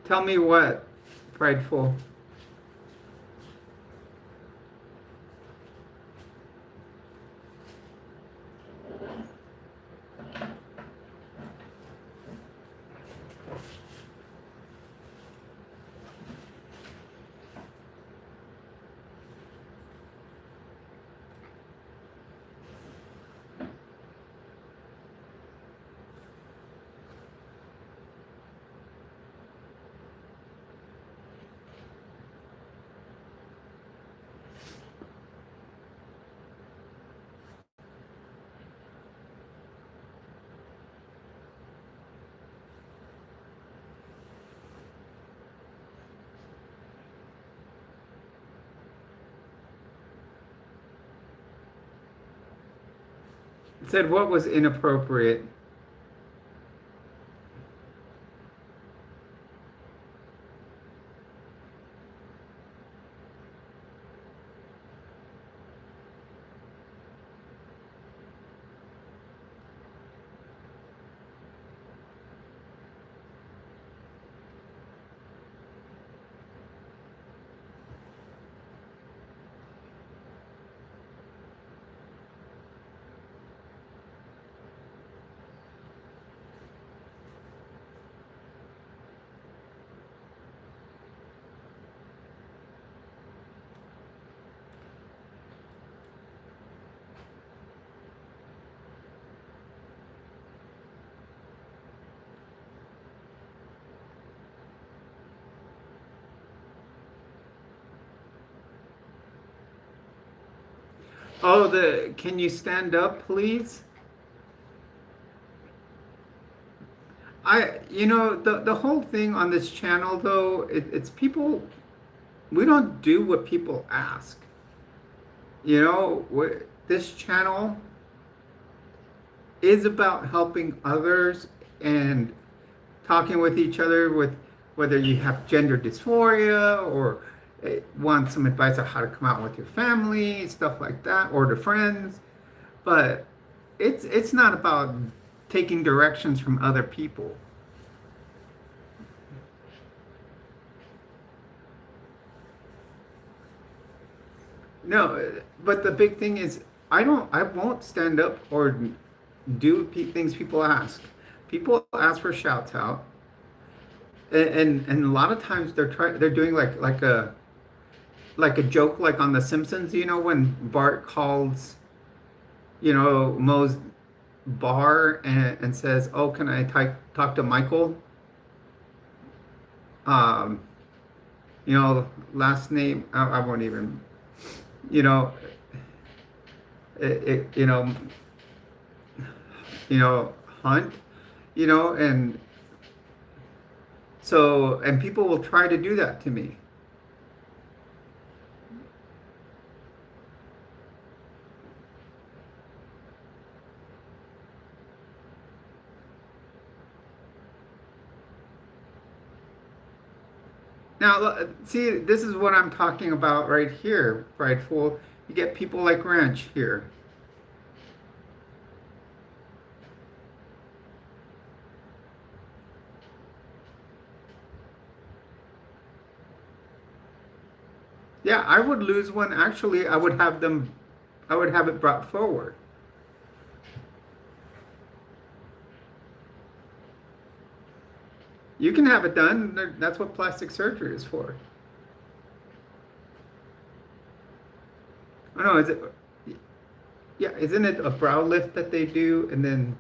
Tell me what, Prideful. It said what was inappropriate. Oh, can you stand up, please? the whole thing on this channel though, it's people, we don't do what people ask. This channel is about helping others and talking with each other with whether you have gender dysphoria or want some advice on how to come out with your family, stuff like that, or to friends. But it's not about taking directions from other people. No, but the big thing is I won't stand up or do things people ask. People ask for shouts out, and a lot of times they're doing like a joke like on The Simpsons, when Bart calls, Moe's bar and says, "Oh, can I talk to Michael?" Um, last name I won't even, you know, it, it you know, Hunt, and and people will try to do that to me. Now, see, this is what I'm talking about right here, prideful. You get people like Ranch here. Yeah, I would lose one. Actually, I would have it brought forward. You can have it done. That's what plastic surgery is for. Oh no, is it? Yeah, isn't it a brow lift that they do, and then?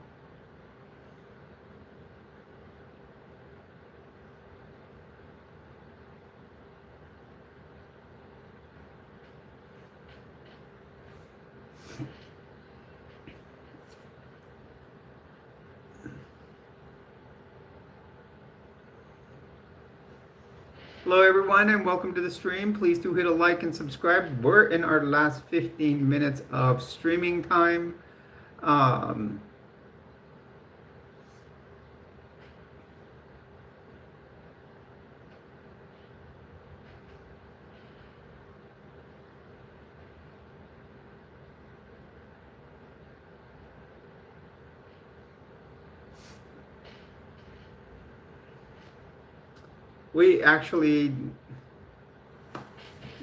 Hello, everyone, and welcome to the stream. Please do hit a like and subscribe. We're in our last 15 minutes of streaming time. Um,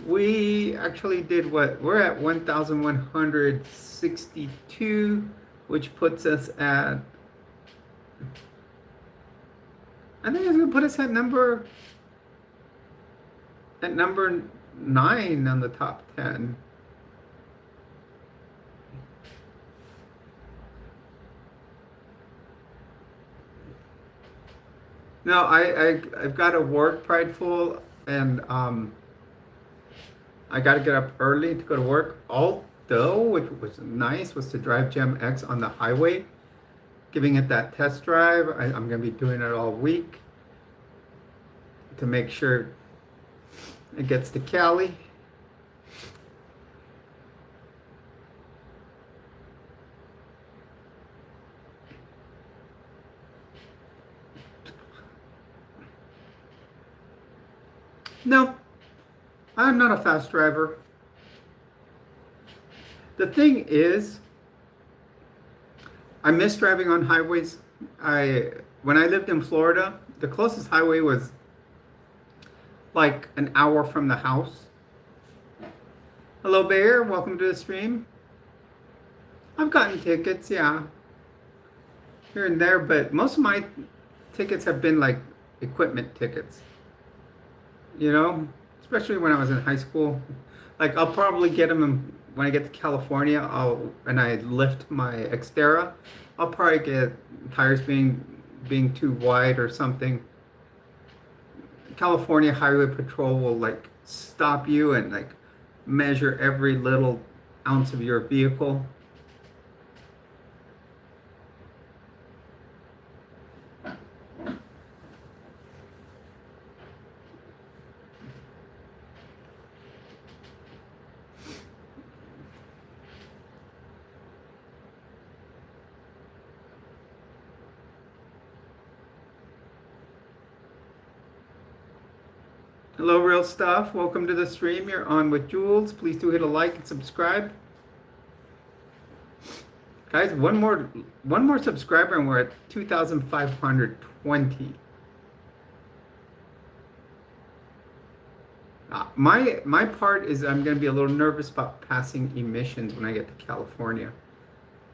we actually did what? We're at 1,162, which puts us at. I think it's gonna put us at number 9 on the top 10. No, I've got to work, prideful, and I got to get up early to go to work. Although, which was nice, was to drive Gem X on the highway, giving it that test drive. I'm going to be doing it all week to make sure it gets to Cali. No, I'm not a fast driver. The thing is, I miss driving on highways. When I lived in Florida, the closest highway was like an hour from the house. Hello, Bear. Welcome to the stream. I've gotten tickets, yeah, here and there, but most of my tickets have been like equipment tickets. Especially when I was in high school. Like I'll probably get them when I get to California. And I lift my Xterra. I'll probably get tires being too wide or something. California Highway Patrol will like stop you and like measure every little ounce of your vehicle. Hello, real stuff. Welcome to the stream. You're on with Jules. Please do hit a like and subscribe. Guys, one more subscriber and we're at 2,520. My part is I'm going to be a little nervous about passing emissions when I get to California.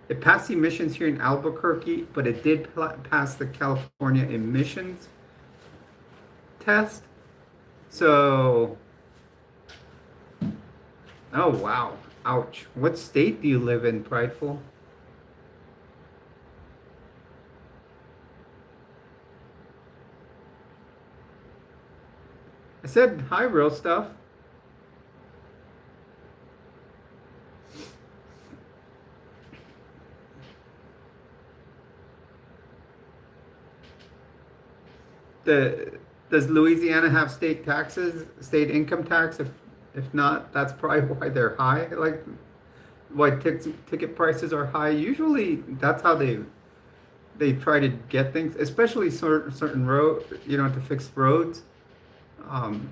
It passed emissions here in Albuquerque, but it did pass the California emissions test. So, oh wow, ouch. What state do you live in, Prideful? I said hi, real stuff. Does Louisiana have state taxes, state income tax? If not, that's probably why they're high. Like why ticket prices are high. Usually, that's how they try to get things, especially certain road, to fix roads. Um,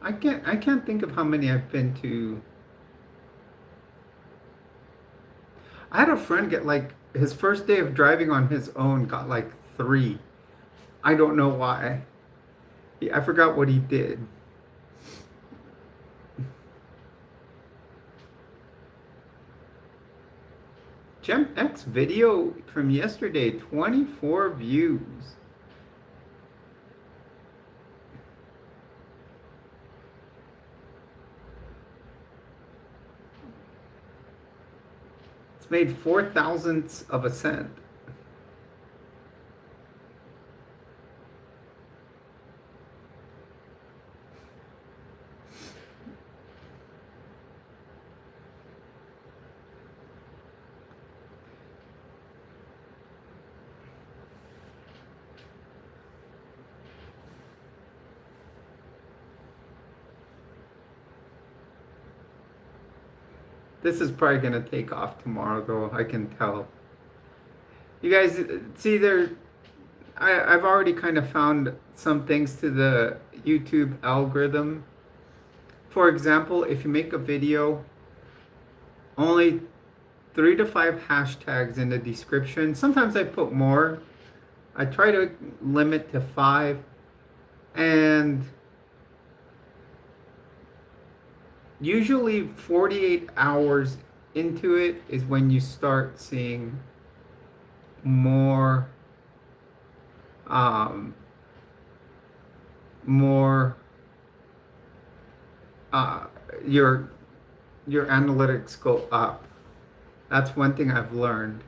I can't think of how many I've been to. I had a friend get like his first day of driving on his own got like three. I don't know why. I forgot what he did. Gem X video from yesterday, 24 views. It's made 4 thousandths of a cent. This is probably going to take off tomorrow, though. I can tell. You guys see there, I've already kind of found some things to the YouTube algorithm. For example, if you make a video, only 3 to 5 hashtags in the description. Sometimes I put more. I try to limit to 5. And usually 48 hours into it is when you start seeing more more uh, your analytics go up. That's one thing I've learned.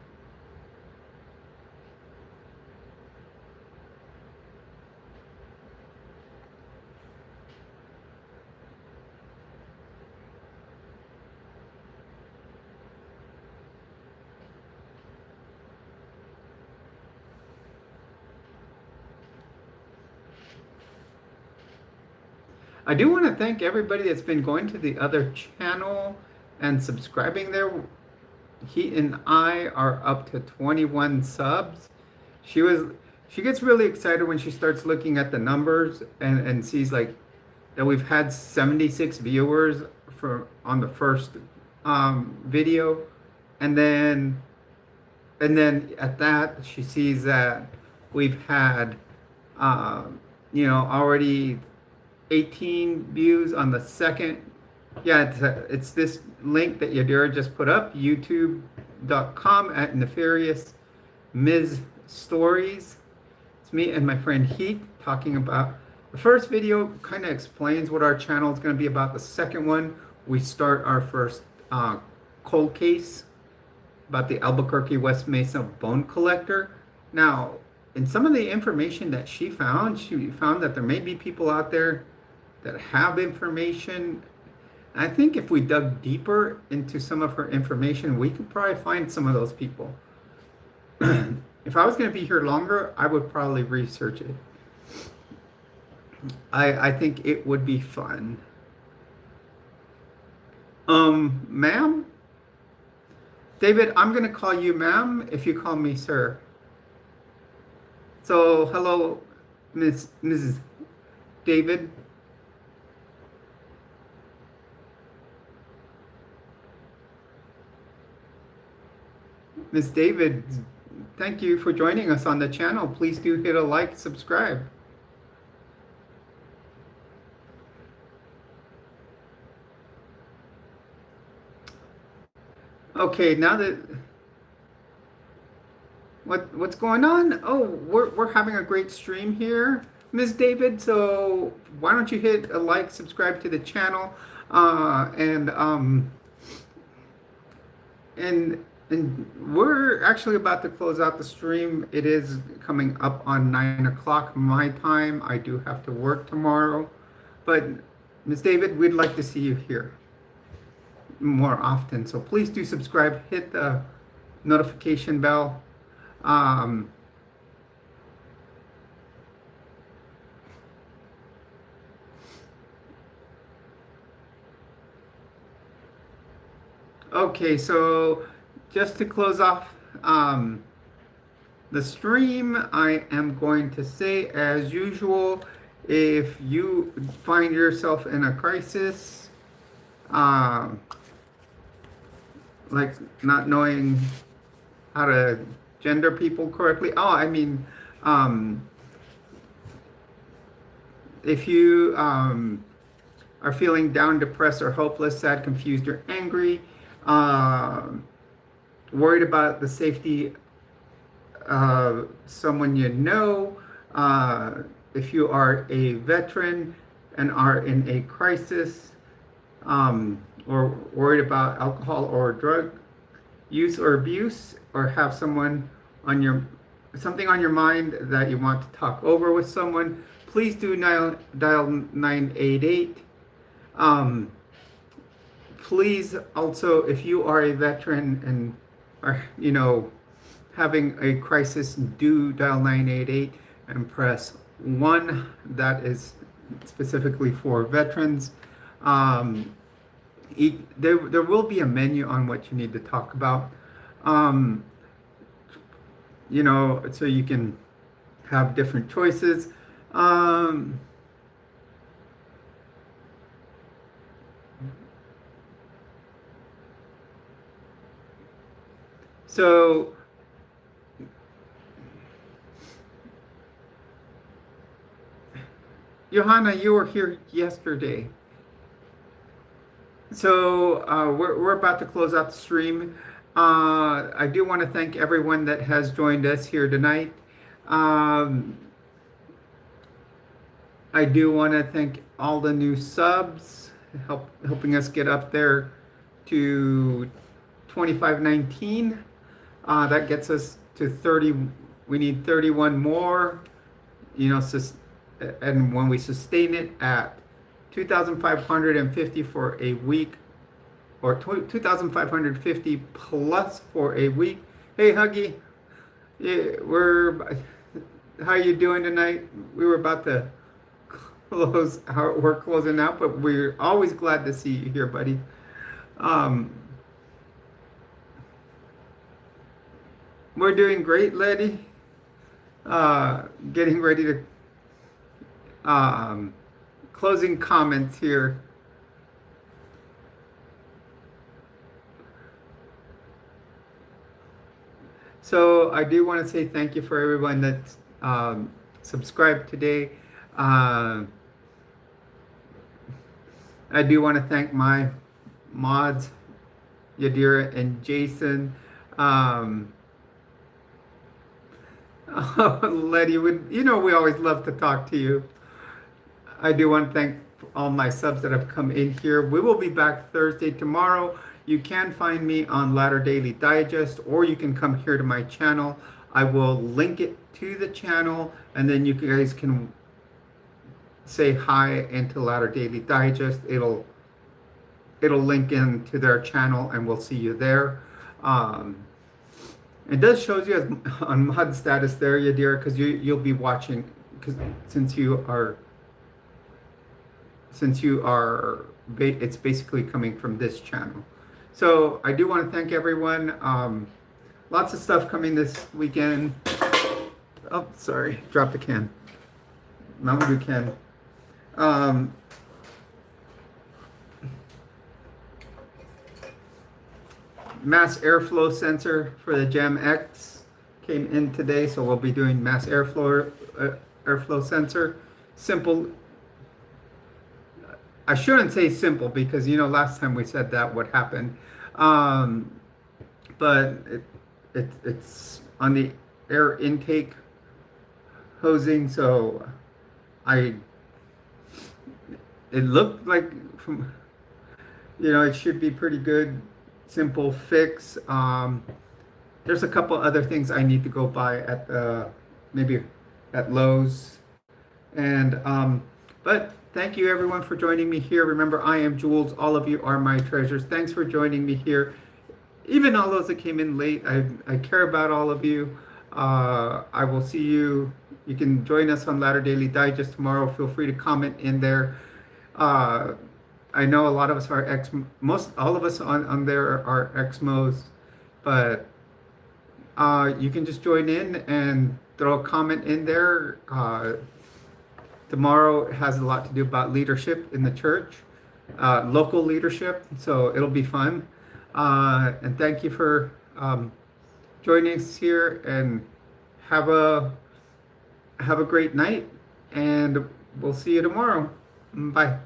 I do want to thank everybody that's been going to the other channel and subscribing there. He and I are up to 21 subs. She gets really excited when she starts looking at the numbers and sees like that we've had 76 viewers for on the first video, and then at that she sees that we've had already 18 views on the second. Yeah, it's this link that Yadira just put up, youtube.com at Nefarious Ms. Stories. It's me and my friend Heath talking about the first video, kind of explains what our channel is going to be about. The second one, we start our first cold case about the Albuquerque West Mesa bone collector. Now, in some of the information that she found that there may be people out there that have information. I think if we dug deeper into some of her information, we could probably find some of those people. If I was going to be here longer, I would probably research it. I think it would be fun. Ma'am, David, I'm going to call you ma'am if you call me sir. So, hello, Mrs. David. Miss David, thank you for joining us on the channel. Please do hit a like, subscribe. Okay, now that what's going on? Oh, we're having a great stream here, Miss David. So why don't you hit a like, subscribe to the channel, and we're actually about to close out the stream. It is coming up on 9 o'clock my time. I do have to work tomorrow, but Miss David, we'd like to see you here more often. So please do subscribe, hit the notification bell. Okay, so just to close off the stream, I am going to say, as usual, if you find yourself in a crisis, like not knowing how to gender people correctly. Oh, I mean, if you are feeling down, depressed, or hopeless, sad, confused, or angry, worried about the safety of someone you know, if you are a veteran and are in a crisis, or worried about alcohol or drug use or abuse, or have something on your mind that you want to talk over with someone, please do dial 988. Please also, if you are a veteran and are, having a crisis, do dial 988 and press 1. That is specifically for veterans. There will be a menu on what you need to talk about, so you can have different choices. So Johanna, you were here yesterday. So we're about to close out the stream. I do want to thank everyone that has joined us here tonight. I do want to thank all the new subs helping us get up there to 2519. That gets us to 30. We need 31 more. And when we sustain it at 2,550 for a week, or 2,550 plus for a week. Hey, Huggy, how you doing tonight? We were about to close. We're closing out, but we're always glad to see you here, buddy. We're doing great, Letty. Getting ready to closing comments here. So I do want to say thank you for everyone that's subscribed today. I do want to thank my mods, Yadira and Jason. Letty, we always love to talk to you. I do want to thank all my subs that have come in here. We will be back Thursday tomorrow. You can find me on Ladder Daily Digest, or you can come here to my channel. I will link it to the channel, and then you guys can say hi into Ladder Daily Digest. It'll link into their channel, and we'll see you there. It does show you as on mod status there, Yadira, because you'll be watching, because since you are it's basically coming from this channel. So I do want to thank everyone. Lots of stuff coming this weekend. Oh, sorry, dropped the can. Mountain Dew can. Um, mass airflow sensor for the Gem X came in today, so we'll be doing mass airflow sensor. Simple. I shouldn't say simple because last time we said that what happened, um, but it's on the air intake hosing, so I it looked like from it should be pretty good, simple fix. There's a couple other things I need to go buy at maybe at Lowe's, and but thank you everyone for joining me here. Remember, I am Jules. All of you are my treasures. Thanks for joining me here. Even all those that came in late, I care about all of you. I will see you. You can join us on Latter Daily Digest tomorrow. Feel free to comment in there. Uh, I know a lot of us are most all of us on there are Exmos, but you can just join in and throw a comment in there. Tomorrow has a lot to do about leadership in the church, local leadership, so it'll be fun. And thank you for joining us here, and have a great night, and we'll see you tomorrow. Bye.